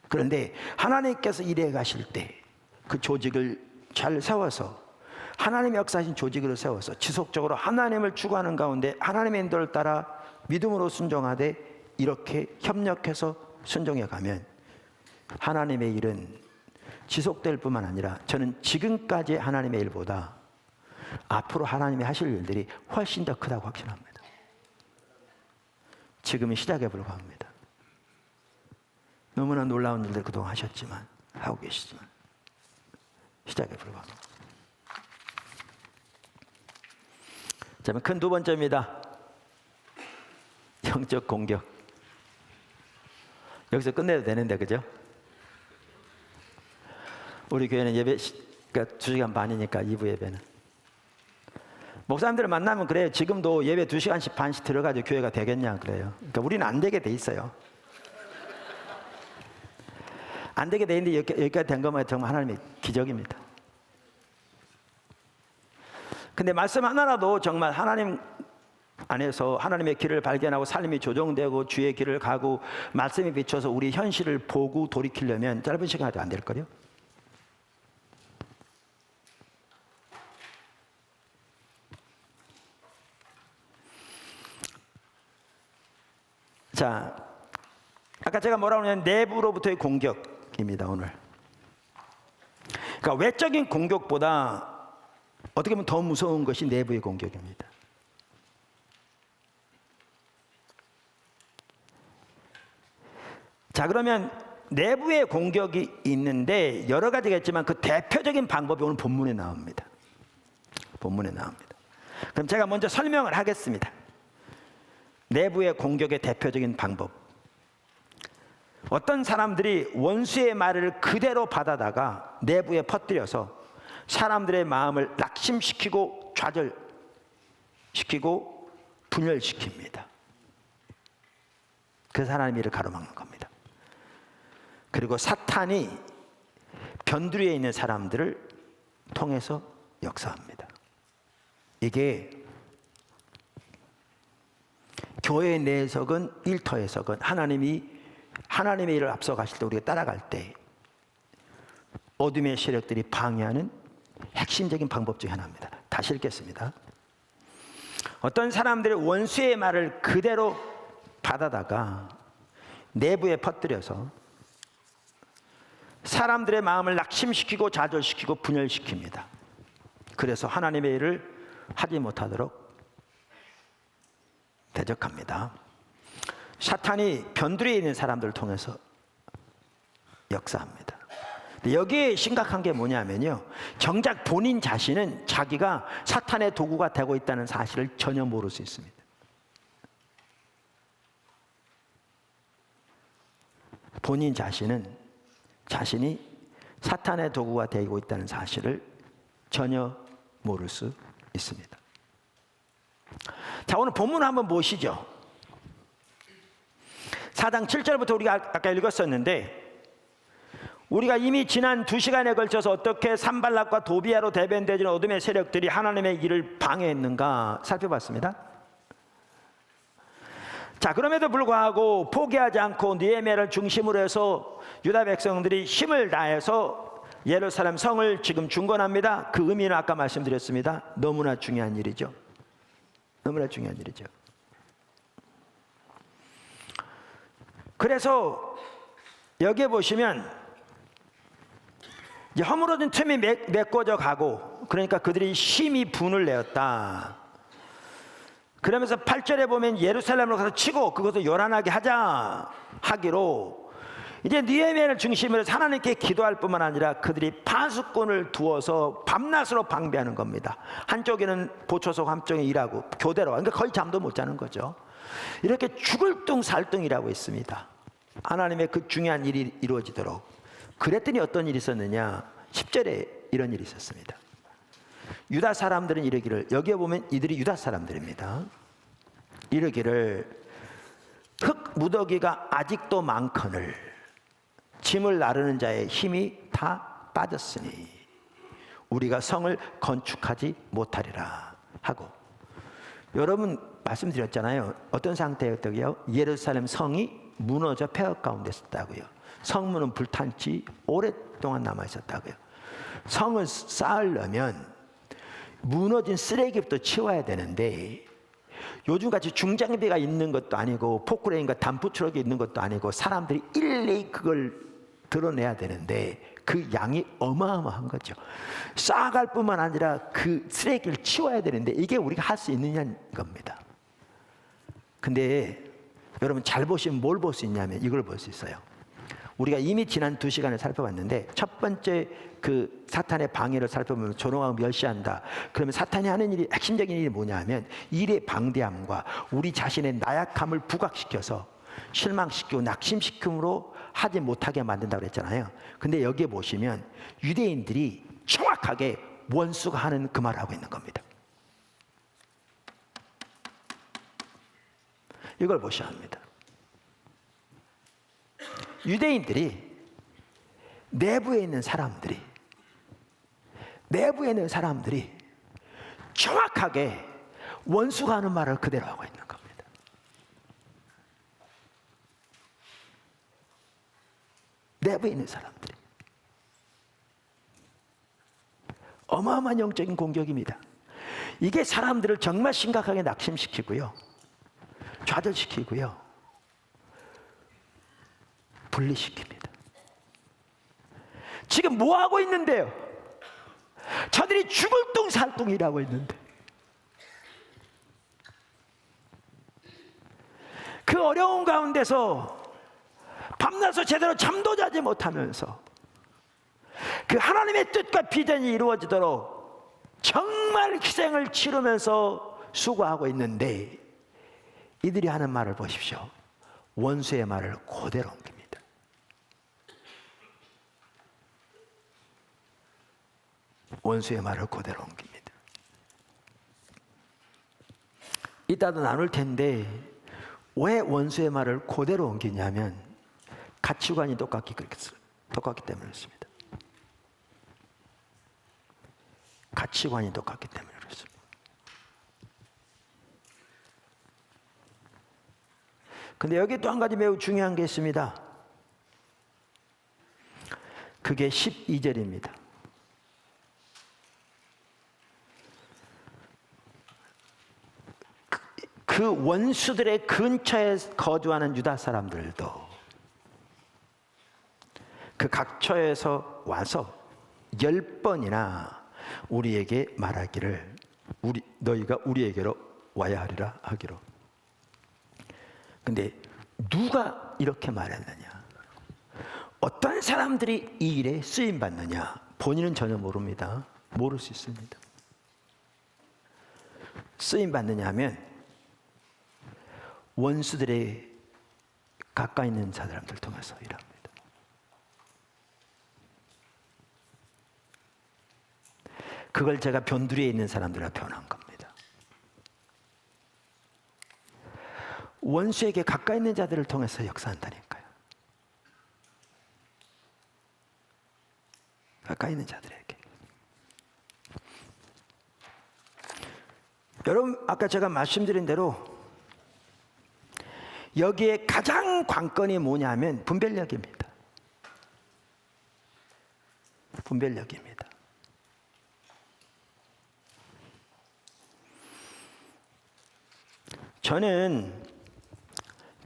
Speaker 1: 그런데 하나님께서 일해 가실 때 그 조직을 잘 세워서, 하나님의 역사하신 조직으로 세워서 지속적으로 하나님을 추구하는 가운데 하나님의 인도를 따라 믿음으로 순종하되 이렇게 협력해서 순종해 가면 하나님의 일은 지속될 뿐만 아니라 저는 지금까지 하나님의 일보다 앞으로 하나님이 하실 일들이 훨씬 더 크다고 확신합니다. 지금이 시작에 불과합니다. 너무나 놀라운 일들 그동안 하셨지만, 하고 계시지만 시작에 불과합니다. 자, 큰 두 번째입니다. 영적 공격. 여기서 끝내도 되는데, 그죠? 우리 교회는 예배, 그러니까 2시간 반이니까 2부 예배는. 목사님들을 만나면 그래요. 지금도 예배 2시간씩 반씩 들어가지고 교회가 되겠냐 그래요. 그러니까 우리는 안 되게 돼 있어요. 안 되게 돼 있는데 여기까지 된 것만 정말 하나님의 기적입니다. 근데 말씀 하나라도 정말 하나님 안에서 하나님의 길을 발견하고 삶이 조정되고 주의 길을 가고 말씀에 비춰서 우리 현실을 보고 돌이키려면 짧은 시간에도 안 될 거예요. 자, 아까 제가 뭐라고 했냐면 내부로부터의 공격입니다. 오늘. 그러니까 외적인 공격보다 어떻게 보면 더 무서운 것이 내부의 공격입니다. 자, 그러면 내부의 공격이 있는데 여러 가지가 있지만 그 대표적인 방법이 오늘 본문에 나옵니다. 본문에 나옵니다. 그럼 제가 먼저 설명을 하겠습니다. 내부의 공격의 대표적인 방법. 어떤 사람들이 원수의 말을 그대로 받아다가 내부에 퍼뜨려서 사람들의 마음을 낙심시키고 시키고 분열시킵니다. 그래서 하나님의 일을 가로막는 겁니다. 그리고 사탄이 변두리에 있는 사람들을 통해서 역사합니다. 이게 교회 내에서건 일터에서건 하나님의 일을 앞서가실 때 우리가 따라갈 때 어둠의 세력들이 방해하는 핵심적인 방법 중 하나입니다. 다시 읽겠습니다. 어떤 사람들의 원수의 말을 그대로 받아다가 내부에 퍼뜨려서 사람들의 마음을 낙심시키고 좌절시키고 분열시킵니다. 그래서 하나님의 일을 하지 못하도록 대적합니다. 사탄이 변두리에 있는 사람들을 통해서 역사합니다. 여기에 심각한 게 뭐냐면요, 정작 본인 자신은 자기가 사탄의 도구가 되고 있다는 사실을 전혀 모를 수 있습니다. 본인 자신이 사탄의 도구가 되고 있다는 사실을 전혀 모를 수 있습니다. 자, 오늘 본문을 한번 보시죠. 4장 7절부터 우리가 아까 읽었었는데, 우리가 이미 지난 2시간에 걸쳐서 어떻게 산발락과 도비아로 대변되는 어둠의 세력들이 하나님의 일을 방해했는가 살펴봤습니다. 자, 그럼에도 불구하고 포기하지 않고 느헤미야를 중심으로 해서 유다 백성들이 힘을 다해서 예루살렘 성을 지금 중건합니다. 그 의미는 아까 말씀드렸습니다. 너무나 중요한 일이죠. 너무나 중요한 일이죠. 그래서 여기에 보시면 허물어진 틈이 메꿔져 가고, 그러니까 그들이 심히 분을 내었다. 그러면서 8절에 보면 예루살렘으로 가서 치고 그것을 요란하게 하자 하기로 이제 느헤미야를 중심으로 해서 하나님께 기도할 뿐만 아니라 그들이 파수꾼을 두어서 밤낮으로 방비하는 겁니다. 한쪽에는 보초석, 한쪽에 일하고 교대로, 그러니까 거의 잠도 못 자는 거죠. 이렇게 죽을 둥 살 둥이라고 있습니다. 하나님의 그 중요한 일이 이루어지도록. 그랬더니 어떤 일이 있었느냐, 10절에 이런 일이 있었습니다. 유다 사람들은 이르기를, 여기에 보면 이들이 유다 사람들입니다. 이르기를 흙 무더기가 아직도 많거늘 짐을 나르는 자의 힘이 다 빠졌으니 우리가 성을 건축하지 못하리라 하고, 여러분 말씀드렸잖아요. 어떤 상태였다고요? 예루살렘 성이 무너져 폐허 가운데 있었다고요. 성문은 불탄 지 오랫동안 남아 있었다고요. 성을 쌓으려면 무너진 쓰레기부터 치워야 되는데 요즘같이 중장비가 있는 것도 아니고 포크레인과 단프트럭이 있는 것도 아니고 사람들이 일일이 그걸 드러내야 되는데 그 양이 어마어마한 거죠. 쌓아갈 뿐만 아니라 그 쓰레기를 치워야 되는데 이게 우리가 할 수 있느냐는 겁니다. 근데 여러분 잘 보시면 뭘 볼 수 있냐면 이걸 볼 수 있어요. 우리가 이미 지난 2시간을 살펴봤는데 첫 번째 그 사탄의 방해를 살펴보면 조롱하고 멸시한다. 그러면 사탄이 하는 일이, 핵심적인 일이 뭐냐 하면 일의 방대함과 우리 자신의 나약함을 부각시켜서 실망시키고 낙심시킴으로 하지 못하게 만든다고 그랬잖아요. 근데 여기에 보시면 유대인들이 정확하게 원수가 하는 그 말을 하고 있는 겁니다. 이걸 보셔야 합니다. 유대인들이 내부에 있는 사람들이 정확하게 원수가 하는 말을 그대로 하고 있는 겁니다. 내부에 있는 사람들이 어마어마한 영적인 공격입니다. 이게 사람들을 정말 심각하게 낙심시키고요, 좌절시키고요, 분리시킵니다. 지금 뭐 하고 있는데요? 저들이 죽을 둥 살 둥이라고 했는데 그 어려운 가운데서 밤낮으로 제대로 잠도 자지 못하면서 그 하나님의 뜻과 비전이 이루어지도록 정말 희생을 치르면서 수고하고 있는데 이들이 하는 말을 보십시오. 원수의 말을 그대로 옮깁니다. 원수의 말을 그대로 옮깁니다. 이따도 나눌 텐데 왜 원수의 말을 그대로 옮기냐면 가치관이 똑같기 때문에 그렇습니다. 가치관이 똑같기 때문에 그렇습니다. 근데 여기 또 한 가지 매우 중요한 게 있습니다. 그게 12절입니다. 그 원수들의 근처에 거주하는 유다 사람들도 그 각처에서 와서 10번이나 우리에게 말하기를 너희가 우리에게로 와야 하리라 하기로. 근데 누가 이렇게 말했느냐? 어떤 사람들이 이 일에 쓰임 받느냐? 본인은 전혀 모릅니다. 모를 수 있습니다. 쓰임 받느냐 하면 원수들의 가까이 있는 사람들 통해서 일합니다. 그걸 제가 변두리에 있는 사람들과 표현한 겁니다. 원수에게 가까이 있는 자들을 통해서 역사한다니까요. 가까이 있는 자들에게. 여러분, 아까 제가 말씀드린 대로 여기에 가장 관건이 뭐냐면 분별력입니다. 분별력입니다. 저는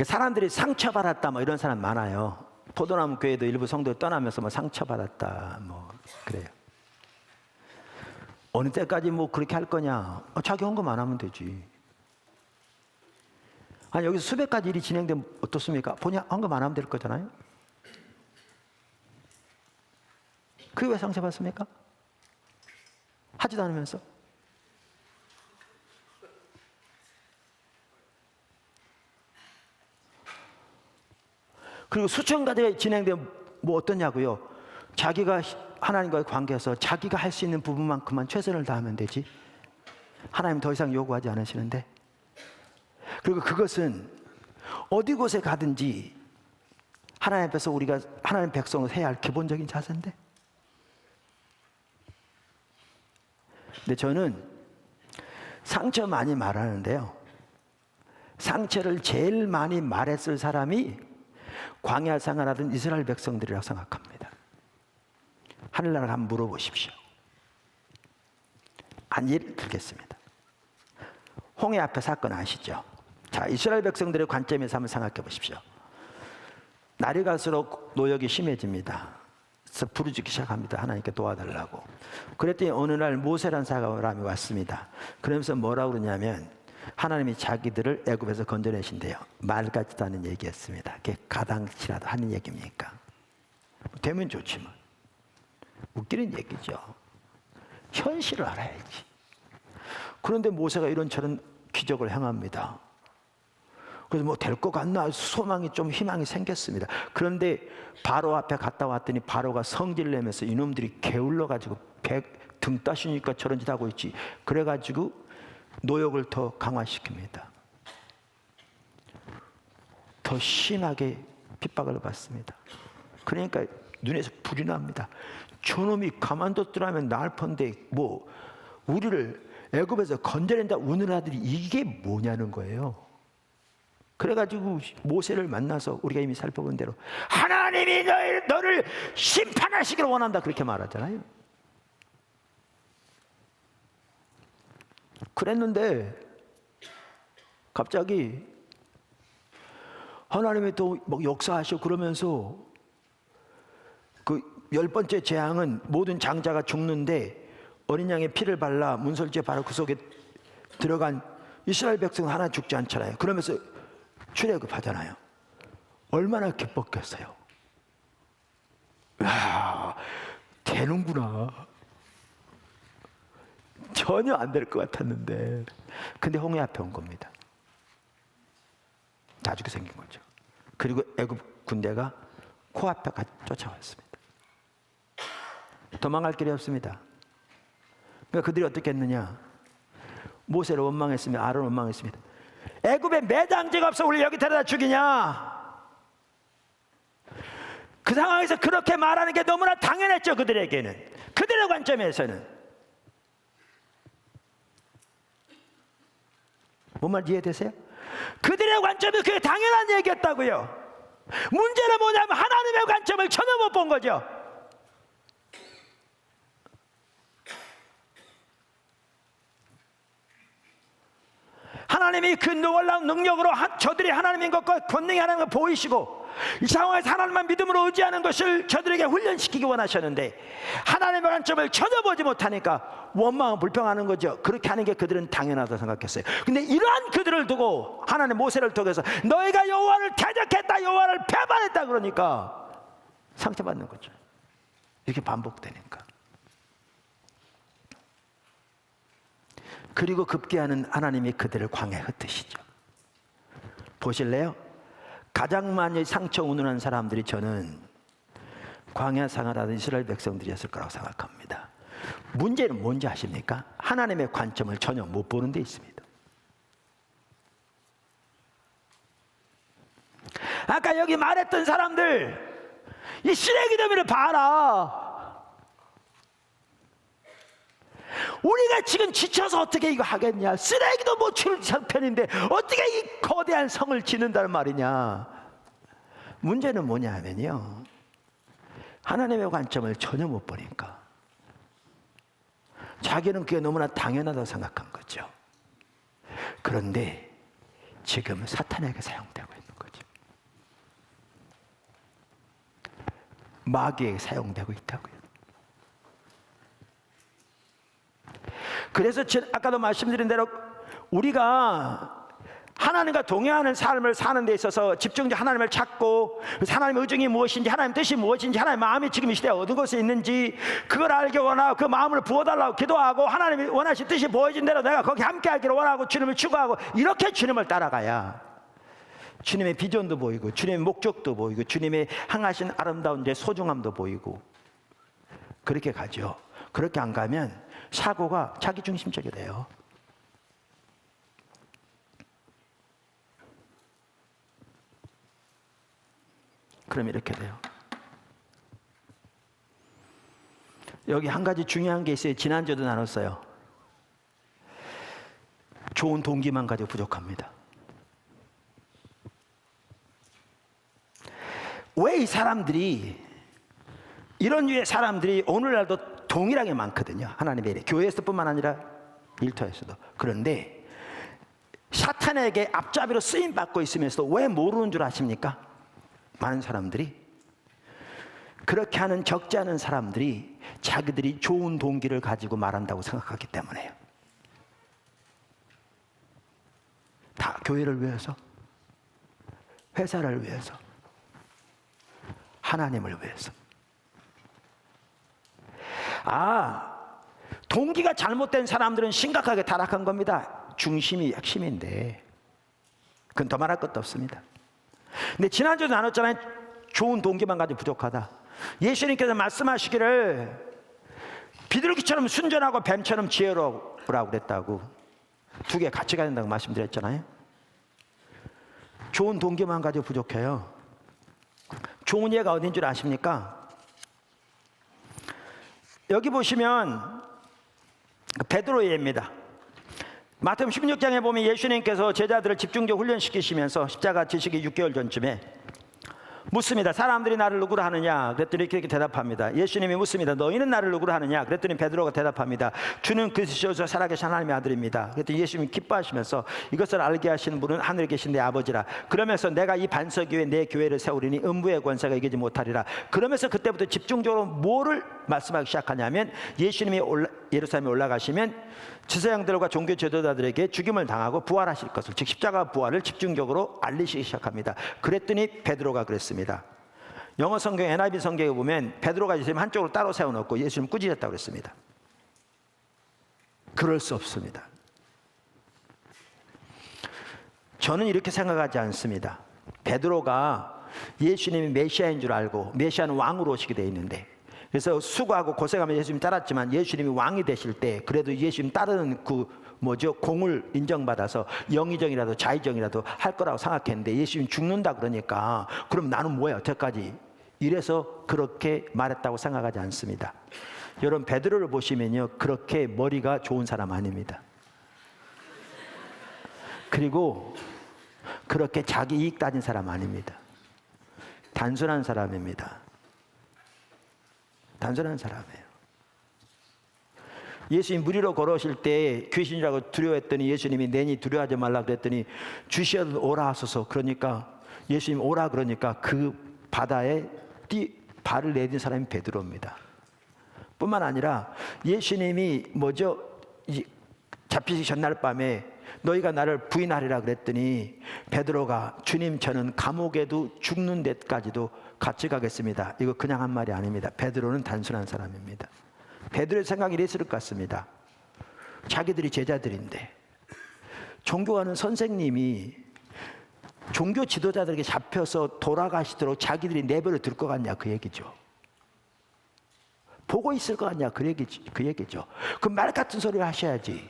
Speaker 1: 사람들이 상처받았다 뭐 이런 사람 많아요. 포도나무 교회도 일부 성도 떠나면서 뭐 상처받았다 뭐 그래요. 어느 때까지 뭐 그렇게 할 거냐? 자기 헌금 안 하면 되지. 아니 여기서 수백 가지 일이 진행되면 어떻습니까? 본인 헌금 안 하면 될 거잖아요. 그게 왜 상처받습니까? 하지도 않으면서. 그리고 수천 가지가 진행되면 뭐 어떠냐고요? 자기가 하나님과의 관계에서 자기가 할 수 있는 부분만큼만 최선을 다하면 되지. 하나님 더 이상 요구하지 않으시는데. 그리고 그것은 어디 곳에 가든지 하나님 앞에서 우리가 하나님 백성을 해야 할 기본적인 자세인데. 근데 저는 상처 많이 말하는데요. 상처를 제일 많이 말했을 사람이 광야 생활하던 이스라엘 백성들이라고 생각합니다. 하늘나라를 한번 물어보십시오. 한 예를 들겠습니다. 홍해 앞에 사건 아시죠? 자, 이스라엘 백성들의 관점에서 한번 생각해 보십시오. 날이 갈수록 노역이 심해집니다. 그래서 부르짖기 시작합니다. 하나님께 도와달라고. 그랬더니 어느 날 모세라는 사람이 왔습니다. 그러면서 뭐라고 그러냐면 하나님이 자기들을 애굽에서 건져내신대요. 말 같지도 않은 얘기였습니다. 그게 가당치라도 하는 얘기입니까? 되면 좋지만 웃기는 얘기죠. 현실을 알아야지. 그런데 모세가 이런저런 기적을 행합니다. 그래서 뭐 될 것 같나 소망이 좀 희망이 생겼습니다. 그런데 바로 앞에 갔다 왔더니 바로가 성질을 내면서 이놈들이 게을러 가지고 등 따시니까 저런 짓 하고 있지. 그래가지고 노역을 더 강화시킵니다. 더 심하게 핍박을 받습니다. 그러니까 눈에서 불이 납니다. 저놈이 가만뒀더라면 나을 펀데 뭐 우리를 애굽에서 건져낸다 우는 아들이 이게 뭐냐는 거예요. 그래가지고 모세를 만나서 우리가 이미 살펴본 대로 하나님이 너를 심판하시기를 원한다 그렇게 말하잖아요. 그랬는데 갑자기 하나님이 또 막 역사하시고 그러면서 그 10번째 재앙은 모든 장자가 죽는데 어린 양의 피를 발라 문설주에 바로 그 속에 들어간 이스라엘 백성은 하나 죽지 않잖아요. 그러면서 출애굽하잖아요. 얼마나 기뻤겠어요. 야, 되는구나. 전혀 안 될 것 같았는데 근데 홍해 앞에 온 겁니다. 나중에 생긴 거죠. 그리고 애굽 군대가 코앞에 쫓아왔습니다. 도망갈 길이 없습니다. 그러니까 그들이 어떻게 했느냐? 모세를 원망했으며 아론을 원망했습니다. 애굽에 매장지가 없어 우리 여기 데려다 죽이냐? 그 상황에서 그렇게 말하는 게 너무나 당연했죠. 그들에게는, 그들의 관점에서는. 뭔 말 이해되세요? 그들의 관점에서 그게 당연한 얘기였다고요. 문제는 뭐냐면 하나님의 관점을 전혀 못 본 거죠. 하나님이 그 놀라운 능력으로 저들이 하나님인 것과 권능이 하나님을 보이시고 이 상황에서 하나님만 믿음으로 의지하는 것을 저들에게 훈련시키기 원하셨는데 하나님의 관점을 전혀 보지 못하니까 원망하고 불평하는 거죠. 그렇게 하는 게 그들은 당연하다고 생각했어요. 근데 이러한 그들을 두고 하나님 모세를 통해서 너희가 여호와를 대적했다, 여호와를 배반했다 그러니까 상처받는 거죠. 이렇게 반복되니까. 그리고 급기야는 하나님이 그들을 광야에 흩으시죠. 보실래요? 가장 많이 상처 운운한 사람들이 저는 광야 생활하던 이스라엘 백성들이었을 거라고 생각합니다. 문제는 뭔지 아십니까? 하나님의 관점을 전혀 못 보는 데 있습니다. 아까 여기 말했던 사람들, 이 쓰레기더미를 봐라. 우리가 지금 지쳐서 어떻게 이거 하겠냐? 쓰레기도 못 치울 편인데 어떻게 이 거대한 성을 짓는다는 말이냐? 문제는 뭐냐 하면요, 하나님의 관점을 전혀 못 보니까 자기는 그게 너무나 당연하다고 생각한 거죠. 그런데 지금 사탄에게 사용되고 있는 거죠. 마귀에게 사용되고 있다고요. 그래서 아까도 말씀드린 대로 우리가 하나님과 동행하는 삶을 사는 데 있어서 집중적으로 하나님을 찾고 하나님의 의중이 무엇인지, 하나님의 뜻이 무엇인지, 하나님의 마음이 지금 이 시대에 어떤 곳에 있는지 그걸 알기 원하고 그 마음을 부어달라고 기도하고 하나님이 원하신 뜻이 보여진 대로 내가 거기 함께 하기를 원하고 주님을 추구하고 이렇게 주님을 따라가야 주님의 비전도 보이고 주님의 목적도 보이고 주님의 향하신 아름다운 제 소중함도 보이고 그렇게 가죠. 그렇게 안 가면 사고가 자기중심적이 돼요. 그럼 이렇게 돼요. 여기 한 가지 중요한 게 있어요. 지난주에도 나눴어요. 좋은 동기만 가지고 부족합니다. 왜 이 사람들이, 이런 류의 사람들이 오늘날도 동일하게 많거든요. 하나님의 일에. 교회에서뿐만 아니라 일터에서도. 그런데 사탄에게 앞잡이로 쓰임받고 있으면서도 왜 모르는 줄 아십니까? 많은 사람들이, 그렇게 하는 적지 않은 사람들이 자기들이 좋은 동기를 가지고 말한다고 생각하기 때문에요. 다 교회를 위해서, 회사를 위해서, 하나님을 위해서. 동기가 잘못된 사람들은 심각하게 타락한 겁니다. 중심이 핵심인데 그건 더 말할 것도 없습니다. 근데 지난주에 나눴잖아요. 좋은 동기만 가지고 부족하다. 예수님께서 말씀하시기를 비둘기처럼 순전하고 뱀처럼 지혜로우라고 그랬다고. 두 개 같이 가야 된다고 말씀드렸잖아요. 좋은 동기만 가지고 부족해요. 좋은 예가 어딘 줄 아십니까? 여기 보시면 베드로의 예입니다. 마태복음 16장에 보면 예수님께서 제자들을 집중적으로 훈련시키시면서 십자가 지시기 6개월 전쯤에 묻습니다. 사람들이 나를 누구로 하느냐? 그랬더니 이렇게 대답합니다. 예수님이 묻습니다. 너희는 나를 누구로 하느냐? 그랬더니 베드로가 대답합니다. 주는 그리스도시요 살아계신 하나님의 아들입니다. 그랬더니 예수님이 기뻐하시면서 이것을 알게 하시는 분은 하늘에 계신 내 아버지라. 그러면서 내가 이 반석 위에 내 교회를 세우리니 음부의 권세가 이기지 못하리라. 그러면서 그때부터 집중적으로 뭐를 말씀하기 시작하냐면 예수님이 예루살렘에 올라가시면 지서양들과 종교 지도자들에게 죽임을 당하고 부활하실 것을, 즉 십자가 부활을 집중적으로 알리시기 시작합니다. 그랬더니 베드로가 그랬습니다. 영어 성경 NIV 성경에 보면 베드로가 예수님 한쪽으로 따로 세워놓고 예수님 꾸짖었다고 그랬습니다. 그럴 수 없습니다. 저는 이렇게 생각하지 않습니다. 베드로가 예수님이 메시아인 줄 알고 메시아는 왕으로 오시게 돼 있는데 그래서 수고하고 고생하며 예수님 따랐지만 예수님이 왕이 되실 때 그래도 예수님 따르는 공을 인정받아서 영의정이라도 자의정이라도 할 거라고 생각했는데 예수님 죽는다 그러니까 그럼 나는 뭐야 어떡하지? 이래서 그렇게 말했다고 생각하지 않습니다. 여러분 베드로를 보시면요 그렇게 머리가 좋은 사람 아닙니다. 그리고 그렇게 자기 이익 따진 사람 아닙니다. 단순한 사람입니다. 단순한 사람이에요. 예수님 물 위로 걸어오실 때 귀신이라고 두려워했더니 예수님이 내니 두려워하지 말라 그랬더니 주시어도 오라 하소서. 그러니까 예수님 오라 그러니까 그 바다에 발을 내딘 사람이 베드로입니다. 뿐만 아니라 예수님이 잡히시 전날 밤에 너희가 나를 부인하리라 그랬더니 베드로가 주님 저는 감옥에도 죽는 데까지도 같이 가겠습니다. 이거 그냥 한 말이 아닙니다. 베드로는 단순한 사람입니다. 베드로의 생각이 이랬을 것 같습니다. 자기들이 제자들인데 종교하는 선생님이 종교 지도자들에게 잡혀서 돌아가시도록 자기들이 내버려 둘 것 같냐 그 얘기죠. 보고 있을 것 같냐 그 얘기죠. 그 말 같은 소리를 하셔야지.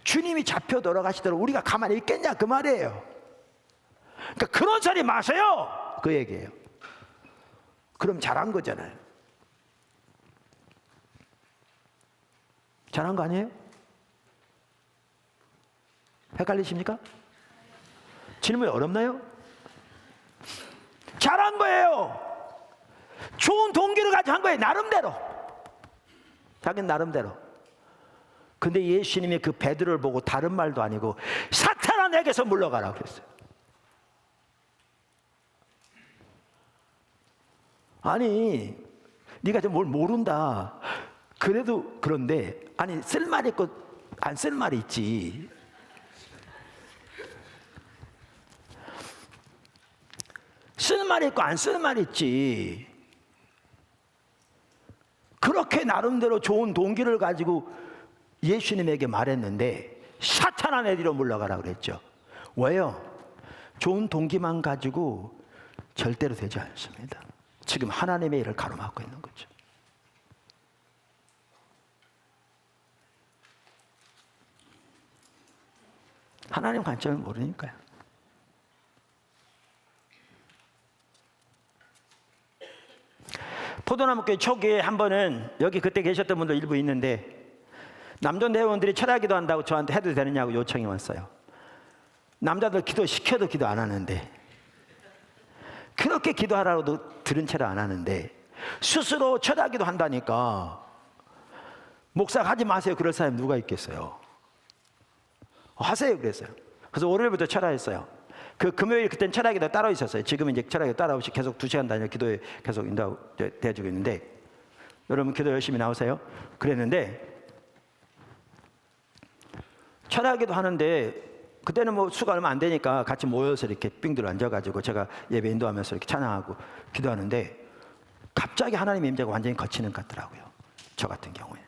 Speaker 1: 주님이 잡혀 돌아가시도록 우리가 가만히 있겠냐 그 말이에요. 그러니까 그런 소리 마세요 그 얘기예요. 그럼 잘한 거잖아요. 잘한 거 아니에요? 헷갈리십니까? 질문이 어렵나요? 잘한 거예요. 좋은 동기를 가지고 한 거예요. 나름대로. 자기는 나름대로. 근데 예수님이 그 베드로를 보고 다른 말도 아니고 사탄아 내게서 물러가라 그랬어요. 아니 네가 좀 뭘 모른다. 그래도 그런데 아니 쓸 말이 있고 안 쓸 말이 있지. 쓸 말이 있고 안 쓸 말이 있지. 그렇게 나름대로 좋은 동기를 가지고 예수님에게 말했는데 사탄아 내 뒤로 물러가라 그랬죠. 왜요? 좋은 동기만 가지고 절대로 되지 않습니다. 지금 하나님의 일을 가로막고 있는 거죠. 하나님 관점을 모르니까요. 포도나무교회 초기에 한 번은 여기 그때 계셨던 분들 일부 있는데 남전 회원들이 철야기도 한다고 저한테 해도 되느냐고 요청이 왔어요. 남자들 기도시켜도 기도 안 하는데 그렇게 기도하라고도 들은 채로 안 하는데 스스로 철야기도 한다니까 목사가 하지 마세요 그럴 사람이 누가 있겠어요. 하세요 그랬어요. 그래서 월요일부터 철야했어요. 그 금요일 그때는 철야기도 따로 있었어요. 지금은 이제 철야기도 따로 없이 계속 2시간 다니며 기도에 계속 인도해주고 있는데 여러분 기도 열심히 나오세요. 그랬는데 철야기도 하는데 그때는 뭐 수가 얼마 안 되니까 같이 모여서 이렇게 빙들 앉아가지고 제가 예배 인도하면서 이렇게 찬양하고 기도하는데 갑자기 하나님의 임재가 완전히 거치는 것 같더라고요. 저 같은 경우에.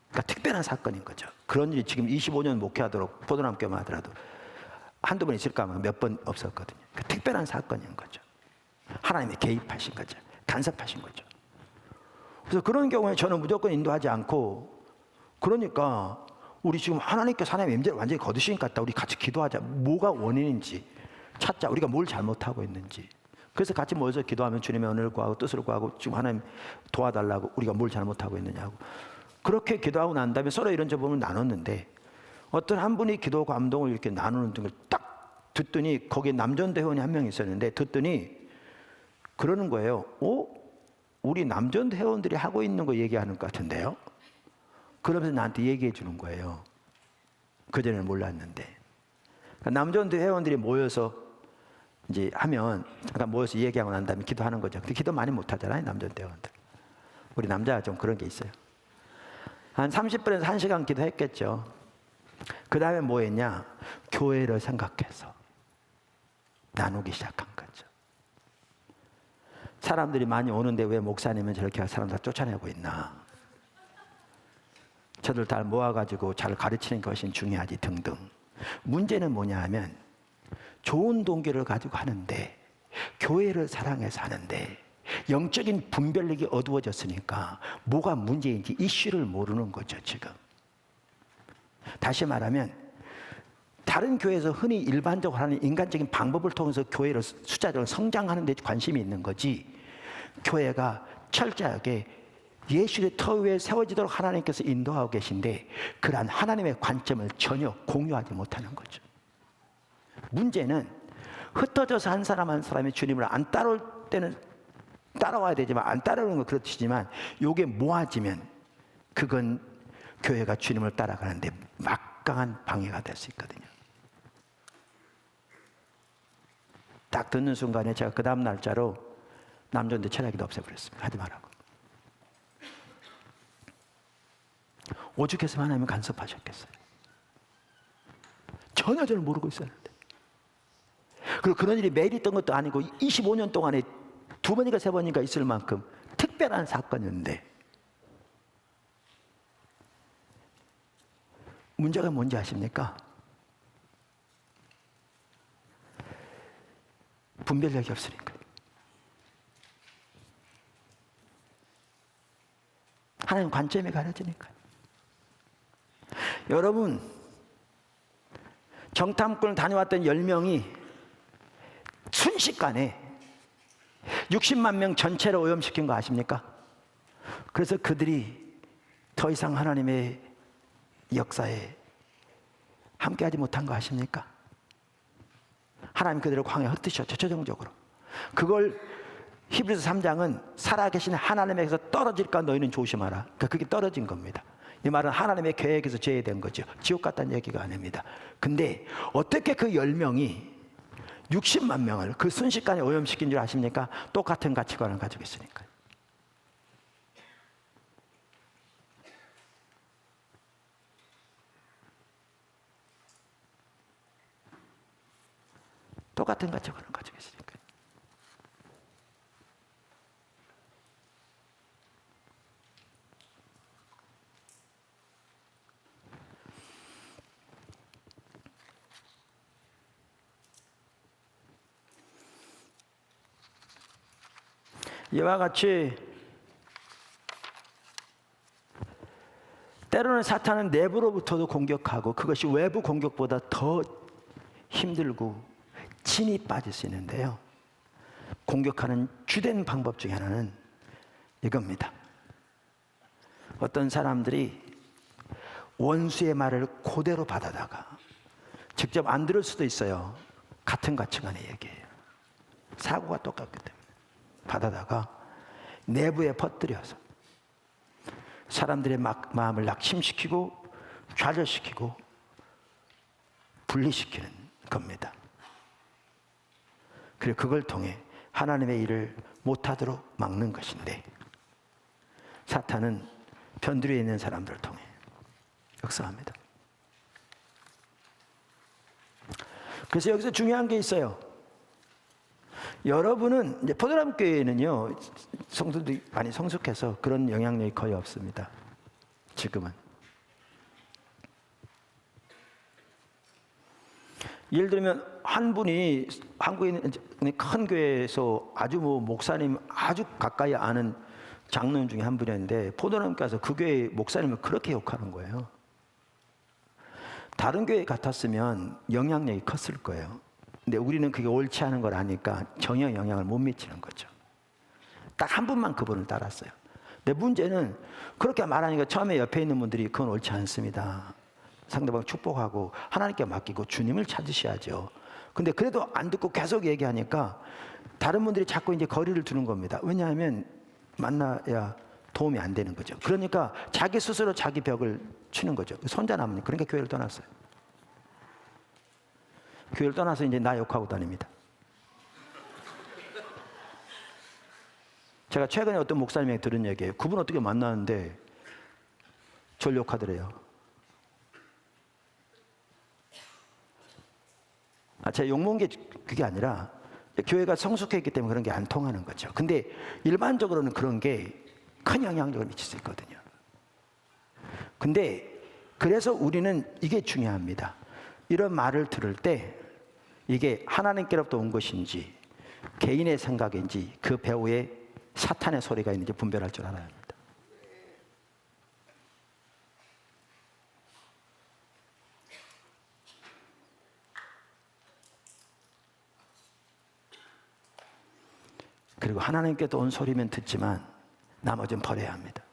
Speaker 1: 그러니까 특별한 사건인 거죠. 그런 일이 지금 25년 목회하도록 포도나무교회만 하더라도 한두 번 있을까 하면 몇 번 없었거든요. 그러니까 특별한 사건인 거죠. 하나님이 개입하신 거죠. 간섭하신 거죠. 그래서 그런 경우에 저는 무조건 인도하지 않고 그러니까 우리 지금 하나님께서 하나님의 임재를 완전히 거두신 것 같다. 우리 같이 기도하자. 뭐가 원인인지 찾자. 우리가 뭘 잘못하고 있는지. 그래서 같이 모여서 기도하면 주님의 은혜를 구하고 뜻을 구하고 지금 하나님 도와달라고 우리가 뭘 잘못하고 있느냐고. 그렇게 기도하고 난 다음에 서로 이런 저부분을 나눴는데 어떤 한 분이 기도 감동을 이렇게 나누는 걸 딱 듣더니 거기에 남전대원이 한 명 있었는데 듣더니 그러는 거예요. 우리 남전대원들이 하고 있는 거 얘기하는 것 같은데요. 그러면서 나한테 얘기해 주는 거예요. 그전에는 몰랐는데. 그러니까 남전대 회원들이 모여서 이제 하면 잠깐 모여서 얘기하고 난 다음에 기도하는 거죠. 근데 기도 많이 못 하잖아요, 남전대 회원들. 우리 남자가 좀 그런 게 있어요. 한 30분에서 1시간 기도했겠죠. 그 다음에 뭐 했냐? 교회를 생각해서 나누기 시작한 거죠. 사람들이 많이 오는데 왜 목사님은 저렇게 사람들 쫓아내고 있나? 저들 다 모아가지고 잘 가르치는 것이 중요하지 등등. 문제는 뭐냐 하면 좋은 동기를 가지고 하는데 교회를 사랑해서 하는데
Speaker 2: 영적인 분별력이 어두워졌으니까 뭐가 문제인지 이슈를 모르는 거죠, 지금. 다시 말하면 다른 교회에서 흔히 일반적으로 하는 인간적인 방법을 통해서 교회를 숫자적으로 성장하는 데 관심이 있는 거지, 교회가 철저하게 예수의 터 위에 세워지도록 하나님께서 인도하고 계신데 그러한 하나님의 관점을 전혀 공유하지 못하는 거죠. 문제는 흩어져서 한 사람 한 사람이 주님을 안 따라올 때는 따라와야 되지만 안 따라오는 건 그렇지만 요게 모아지면 그건 교회가 주님을 따라가는데 막강한 방해가 될 수 있거든요. 딱 듣는 순간에 제가 그 다음 날짜로 남존대 철학기도 없애버렸습니다. 하지 말라고. 오죽했으면 하나님은 간섭하셨겠어요. 전혀 저를 모르고 있었는데. 그리고 그런 일이 매일 있던 것도 아니고 25년 동안에 2번인가 3번인가 있을 만큼 특별한 사건이었는데, 문제가 뭔지 아십니까? 분별력이 없으니까. 하나님 관점이 가려지니까. 여러분, 정탐꾼을 다녀왔던 10명이 순식간에 60만 명 전체를 오염시킨 거 아십니까? 그래서 그들이 더 이상 하나님의 역사에 함께하지 못한 거 아십니까? 하나님 그들을 광야에 흩으셨죠, 최종적으로. 그걸 히브리서 3장은 살아계신 하나님에게서 떨어질까 너희는 조심하라. 그러니까 그게 떨어진 겁니다. 이 말은 하나님의 계획에서 제외된 거죠. 지옥 같다는 얘기가 아닙니다. 근데 어떻게 그 10명이 60만 명을 그 순식간에 오염시킨 줄 아십니까? 똑같은 가치관을 가지고 있으니까요. 똑같은 가치관을 가지고 있으니까요. 이와 같이 때로는 사탄은 내부로부터도 공격하고 그것이 외부 공격보다 더 힘들고 진이 빠질 수 있는데요. 공격하는 주된 방법 중에 하나는 이겁니다. 어떤 사람들이 원수의 말을 그대로 받아다가 직접 안 들을 수도 있어요. 같은 가치관의 얘기예요. 사고가 똑같기 때문에 받아다가 내부에 퍼뜨려서 사람들의 마음을 낙심시키고 좌절시키고 분리시키는 겁니다. 그리고 그걸 통해 하나님의 일을 못하도록 막는 것인데, 사탄은 변두리에 있는 사람들을 통해 역사합니다. 그래서 여기서 중요한 게 있어요. 여러분은 이제 포도나무 교회는요, 성도들이 많이 성숙해서 그런 영향력이 거의 없습니다. 지금은. 예를 들면 한 분이 한국에 있는 큰 교회에서 아주 목사님 아주 가까이 아는 장로님 중에 한 분이었는데, 포도나무께서 그 교회 목사님을 그렇게 욕하는 거예요. 다른 교회 같았으면 영향력이 컸을 거예요. 근데 우리는 그게 옳지 않은 걸 아니까 전혀 영향을 못 미치는 거죠. 딱 한 분만 그분을 따랐어요. 근데 문제는 그렇게 말하니까 처음에 옆에 있는 분들이 그건 옳지 않습니다. 상대방 축복하고 하나님께 맡기고 주님을 찾으셔야죠. 근데 그래도 안 듣고 계속 얘기하니까 다른 분들이 자꾸 이제 거리를 두는 겁니다. 왜냐하면 만나야 도움이 안 되는 거죠. 그러니까 자기 스스로 자기 벽을 치는 거죠. 손자나무니. 그러니까 교회를 떠났어요. 교회를 떠나서 이제 나 욕하고 다닙니다. 제가 최근에 어떤 목사님에게 들은 얘기예요. 그분 어떻게 만나는데 절 욕하더래요. 제가 욕먹은 게 그게 아니라 교회가 성숙했기 때문에 그런 게 안 통하는 거죠. 근데 일반적으로는 그런 게 큰 영향력을 미칠 수 있거든요. 근데 그래서 우리는 이게 중요합니다. 이런 말을 들을 때 이게 하나님께로부터 온 것인지 개인의 생각인지 그 배우의 사탄의 소리가 있는지 분별할 줄 알아야 합니다. 그리고 하나님께서 온 소리면 듣지만 나머지는 버려야 합니다.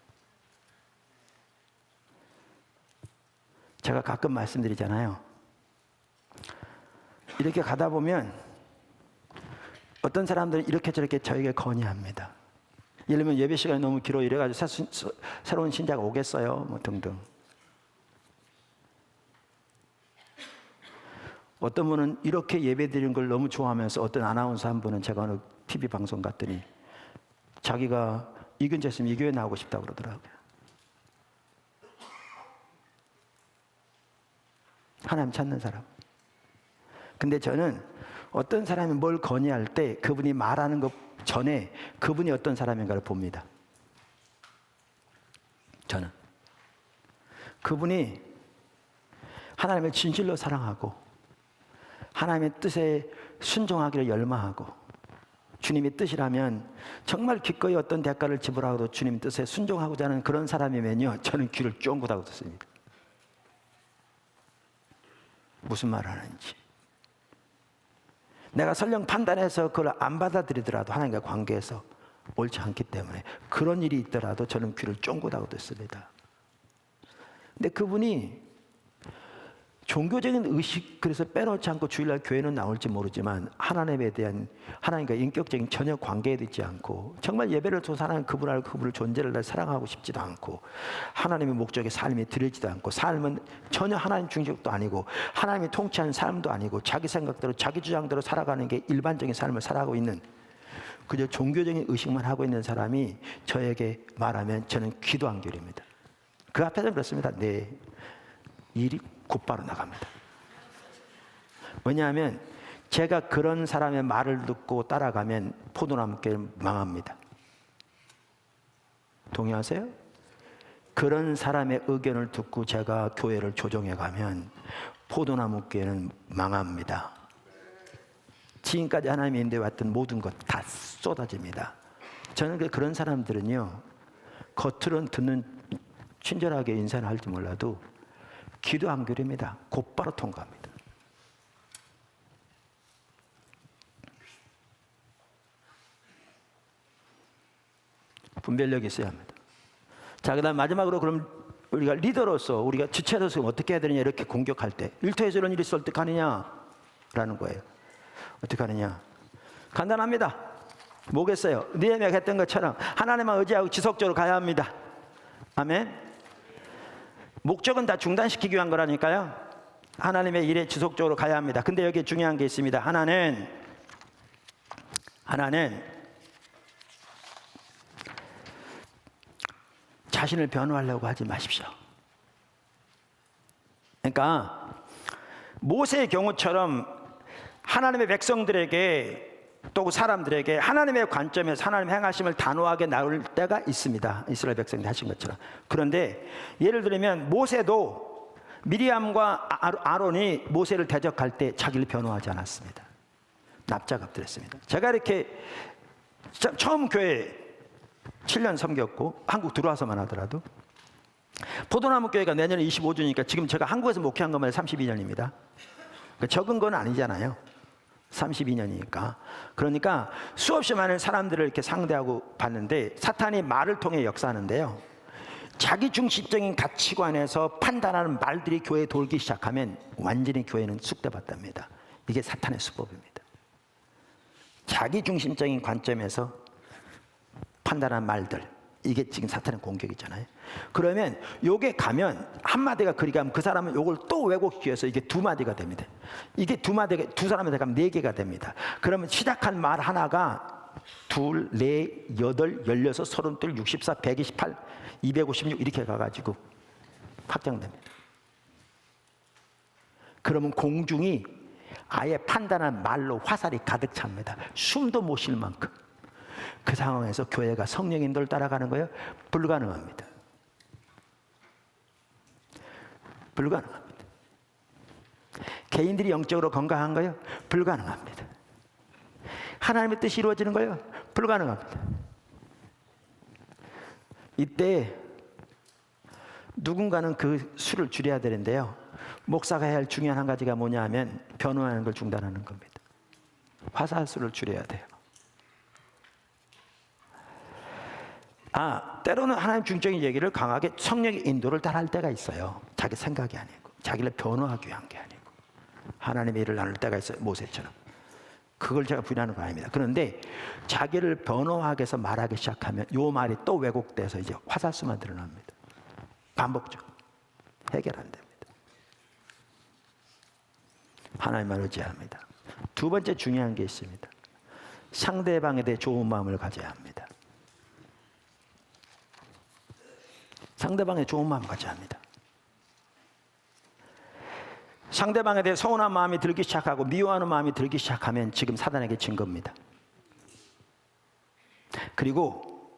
Speaker 2: 제가 가끔 말씀드리잖아요. 이렇게 가다 보면 어떤 사람들은 이렇게 저렇게 저에게 건의합니다. 예를 들면 예배 시간이 너무 길어 이래가지고 새로운 신자가 오겠어요? 뭐 등등. 어떤 분은 이렇게 예배 드리는 걸 너무 좋아하면서 어떤 아나운서 한 분은 제가 어느 TV 방송 갔더니 자기가 이근재 선생님 이 교회 나오고 싶다고 그러더라고요. 하나님 찾는 사람. 근데 저는 어떤 사람이 뭘 건의할 때 그분이 말하는 것 전에 그분이 어떤 사람인가를 봅니다. 저는 그분이 하나님을 진실로 사랑하고 하나님의 뜻에 순종하기를 열망하고 주님의 뜻이라면 정말 기꺼이 어떤 대가를 지불하고도 주님 뜻에 순종하고자 하는 그런 사람이면요, 저는 귀를 쫑긋하고 듣습니다. 무슨 말을 하는지. 내가 설령 판단해서 그걸 안 받아들이더라도 하나님과 관계에서 옳지 않기 때문에 그런 일이 있더라도 저는 귀를 쫑긋하고 듣습니다. 근데 그분이 종교적인 의식 그래서 빼놓지 않고 주일날 교회는 나올지 모르지만 하나님에 대한 하나님과 인격적인 전혀 관계에 있지 않고 정말 예배를 통해서 하나님 그분을 알고 그분을 존재를 사랑하고 싶지도 않고 하나님의 목적의 삶이 들여지도 않고 삶은 전혀 하나님 중심도 아니고 하나님이 통치하는 삶도 아니고 자기 생각대로 자기 주장대로 살아가는 게 일반적인 삶을 살아가고 있는 그저 종교적인 의식만 하고 있는 사람이 저에게 말하면 저는 귀도 안 기울입니다. 그 앞에서 그렇습니다. 네, 일이 곧바로 나갑니다. 왜냐하면 제가 그런 사람의 말을 듣고 따라가면 포도나무교회는 망합니다. 동의하세요? 그런 사람의 의견을 듣고 제가 교회를 조정해 가면 포도나무교회는 망합니다. 지금까지 하나님의 인도에 왔던 모든 것 다 쏟아집니다. 저는 그런 사람들은요, 겉으로는 듣는 친절하게 인사를 할지 몰라도 귀도 안 기울입니다. 곧바로 통과합니다. 분별력이 있어야 합니다. 자, 그 다음 마지막으로 그럼 우리가 리더로서 우리가 지체로서 어떻게 해야 되느냐 이렇게 공격할 때 일터에서 이런 일이 있을 때 가느냐라는 거예요. 어떻게 하느냐? 간단합니다. 뭐겠어요? 느헤미야가 했던 것처럼 하나님만 의지하고 지속적으로 가야 합니다. 아멘. 목적은 다 중단시키기 위한 거라니까요. 하나님의 일에 지속적으로 가야 합니다. 근데 여기 중요한 게 있습니다. 하나는 자신을 변호하려고 하지 마십시오. 그러니까 모세의 경우처럼 하나님의 백성들에게 또 사람들에게 하나님의 관점에서 하나님의 행하심을 단호하게 나올 때가 있습니다. 이스라엘 백성들이 하신 것처럼. 그런데 예를 들면 모세도 미리암과 아론이 모세를 대적할 때 자기를 변호하지 않았습니다. 납작 엎드렸습니다. 제가 이렇게 처음 교회 7년 섬겼고 한국 들어와서만 하더라도 포도나무 교회가 내년에 25주니까 지금 제가 한국에서 목회한 것만 32년입니다. 그러니까 적은 건 아니잖아요. 32년이니까. 그러니까 수없이 많은 사람들을 이렇게 상대하고 봤는데 사탄이 말을 통해 역사하는데요. 자기 중심적인 가치관에서 판단하는 말들이 교회에 돌기 시작하면 완전히 교회는 쑥대밭답니다. 이게 사탄의 수법입니다. 자기 중심적인 관점에서 판단한 말들, 이게 지금 사탄의 공격이잖아요. 그러면 요게 가면 한마디가 그리 가면 그 사람은 요걸 또 왜곡시키기 위해서 이게 두 마디가 됩니다. 이게 두 마디가 두 사람한테 가면 4개가 됩니다. 그러면 시작한 말 하나가 2, 4, 8, 16, 32, 64, 128, 256 이렇게 가가지고 확장됩니다. 그러면 공중이 아예 판단한 말로 화살이 가득 찹니다. 숨도 못 쉴 만큼. 그 상황에서 교회가 성령 인도를 따라가는 거예요? 불가능합니다. 불가능합니다. 개인들이 영적으로 건강한 거예요? 불가능합니다. 하나님의 뜻이 이루어지는 거예요? 불가능합니다. 이때 누군가는 그 수를 줄여야 되는데요. 목사가 해야 할 중요한 한 가지가 뭐냐 하면 변호하는 걸 중단하는 겁니다. 화살 수를 줄여야 돼요. 때로는 하나님 중적인 얘기를 강하게 성령의 인도를 따라할 때가 있어요. 자기 생각이 아니고, 자기를 변호하기 위한 게 아니고, 하나님의 일을 나눌 때가 있어요. 모세처럼. 그걸 제가 부인하는 거 아닙니다. 그런데 자기를 변호하기 위해서 말하기 시작하면 요 말이 또 왜곡돼서 이제 화살수만 드러납니다. 반복적. 해결 안 됩니다. 하나님만 의지합니다. 두 번째 중요한 게 있습니다. 상대방에 대해 좋은 마음을 가져야 합니다. 상대방에 좋은 마음 가져야 합니다. 상대방에 대해 서운한 마음이 들기 시작하고 미워하는 마음이 들기 시작하면 지금 사단에게 진 겁니다. 그리고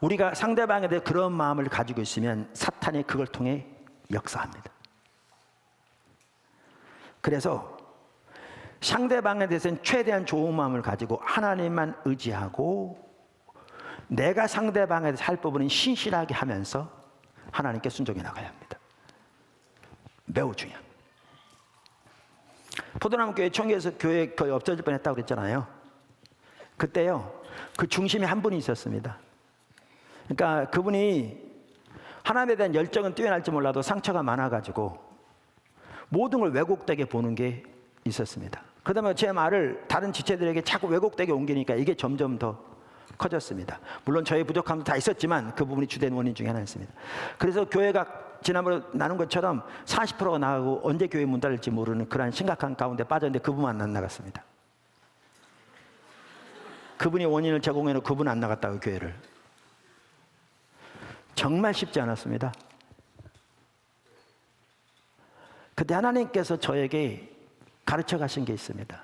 Speaker 2: 우리가 상대방에 대해 그런 마음을 가지고 있으면 사탄이 그걸 통해 역사합니다. 그래서 상대방에 대해서는 최대한 좋은 마음을 가지고 하나님만 의지하고 내가 상대방에 대해서 할 부분은 신실하게 하면서 하나님께 순종해 나가야 합니다. 매우 중요합니다. 포도나무 교회 청교에서 교회 거의 없어질 뻔했다고 그랬잖아요. 그때요, 그 중심에 한 분이 있었습니다. 그러니까 그분이 하나님에 대한 열정은 뛰어날지 몰라도 상처가 많아가지고 모든 걸 왜곡되게 보는 게 있었습니다. 그 다음에 제 말을 다른 지체들에게 자꾸 왜곡되게 옮기니까 이게 점점 더 커졌습니다. 물론 저의 부족함도 다 있었지만 그 부분이 주된 원인 중에 하나였습니다. 그래서 교회가 지난번에 나눈 것처럼 40%가 나가고 언제 교회 문 닫을지 모르는 그러한 심각한 가운데 빠졌는데 그분만 안 나갔습니다. 그분이 원인을 제공해놓고 그분 안 나갔다고 교회를. 정말 쉽지 않았습니다. 그때 하나님께서 저에게 가르쳐 가신 게 있습니다.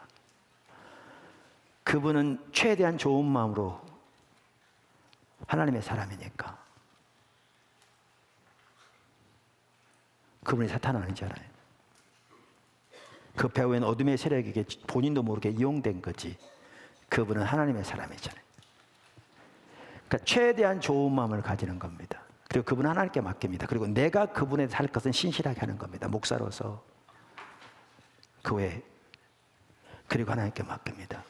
Speaker 2: 그분은 최대한 좋은 마음으로 하나님의 사람이니까. 그분이 사탄 아니잖아요. 그 배후엔 어둠의 세력에게 본인도 모르게 이용된 거지. 그분은 하나님의 사람이잖아요. 그러니까 최대한 좋은 마음을 가지는 겁니다. 그리고 그분은 하나님께 맡깁니다. 그리고 내가 그분에 할 것은 신실하게 하는 겁니다. 목사로서 교회 그리고 하나님께 맡깁니다.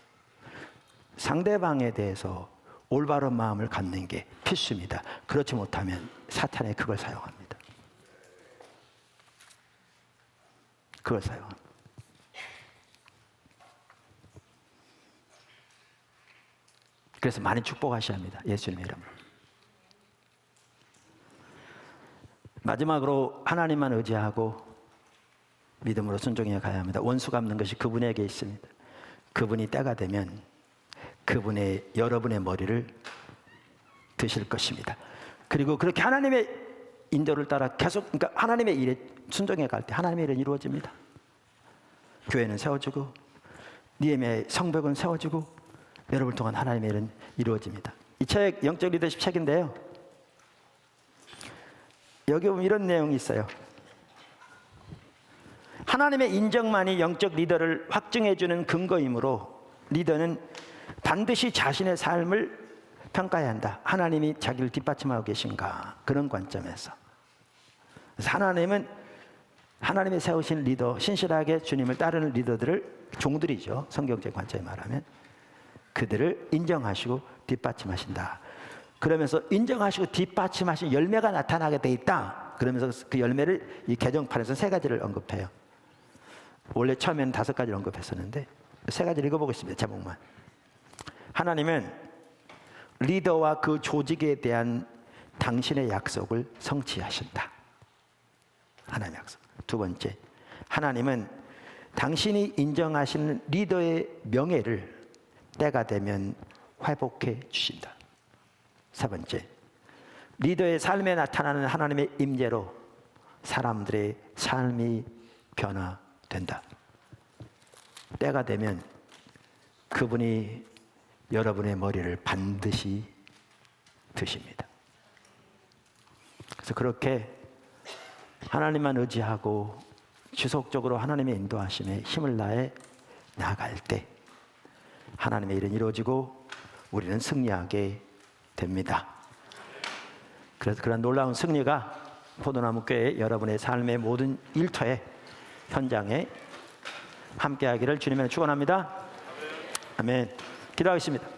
Speaker 2: 상대방에 대해서 올바른 마음을 갖는 게 필수입니다. 그렇지 못하면 사탄이 그걸 사용합니다. 그걸 사용합니다. 그래서 많이 축복하셔야 합니다. 예수님의 이름으로. 마지막으로 하나님만 의지하고 믿음으로 순종해 가야 합니다. 원수 갚는 것이 그분에게 있습니다. 그분이 때가 되면 그분의 여러분의 머리를 드실 것입니다. 그리고 그렇게 하나님의 인도를 따라 계속 그러니까 하나님의 일에 순종해 갈 때 하나님의 일은 이루어집니다. 교회는 세워지고 니에미아의 성벽은 세워지고 여러분 동안 하나님의 일은 이루어집니다. 이 책 영적 리더십 책인데요. 여기 보면 이런 내용이 있어요. 하나님의 인정만이 영적 리더를 확증해주는 근거이므로 리더는 반드시 자신의 삶을 평가해야 한다. 하나님이 자기를 뒷받침하고 계신가? 그런 관점에서. 그래서 하나님은 하나님이 세우신 리더, 신실하게 주님을 따르는 리더들을 종들이죠. 성경적 관점에 말하면. 그들을 인정하시고 뒷받침하신다. 그러면서 인정하시고 뒷받침하신 열매가 나타나게 돼 있다. 그러면서 그 열매를 이 개정판에서 3가지를 언급해요. 원래 처음에는 5가지를 언급했었는데 3가지를 읽어보겠습니다. 제목만. 하나님은 리더와 그 조직에 대한 당신의 약속을 성취하신다. 하나님의 약속. 2번째, 하나님은 당신이 인정하시는 리더의 명예를 때가 되면 회복해 주신다. 3번째, 리더의 삶에 나타나는 하나님의 임재로 사람들의 삶이 변화된다. 때가 되면 그분이 여러분의 머리를 반드시 드십니다. 그래서 그렇게 하나님만 의지하고 지속적으로 하나님의 인도하심에 힘을 다해 나아갈 때 하나님의 일은 이루어지고 우리는 승리하게 됩니다. 그래서 그런 놀라운 승리가 포도나무 교회 여러분의 삶의 모든 일터에 현장에 함께하기를 주님의 축원합니다. 아멘. 기도하겠습니다.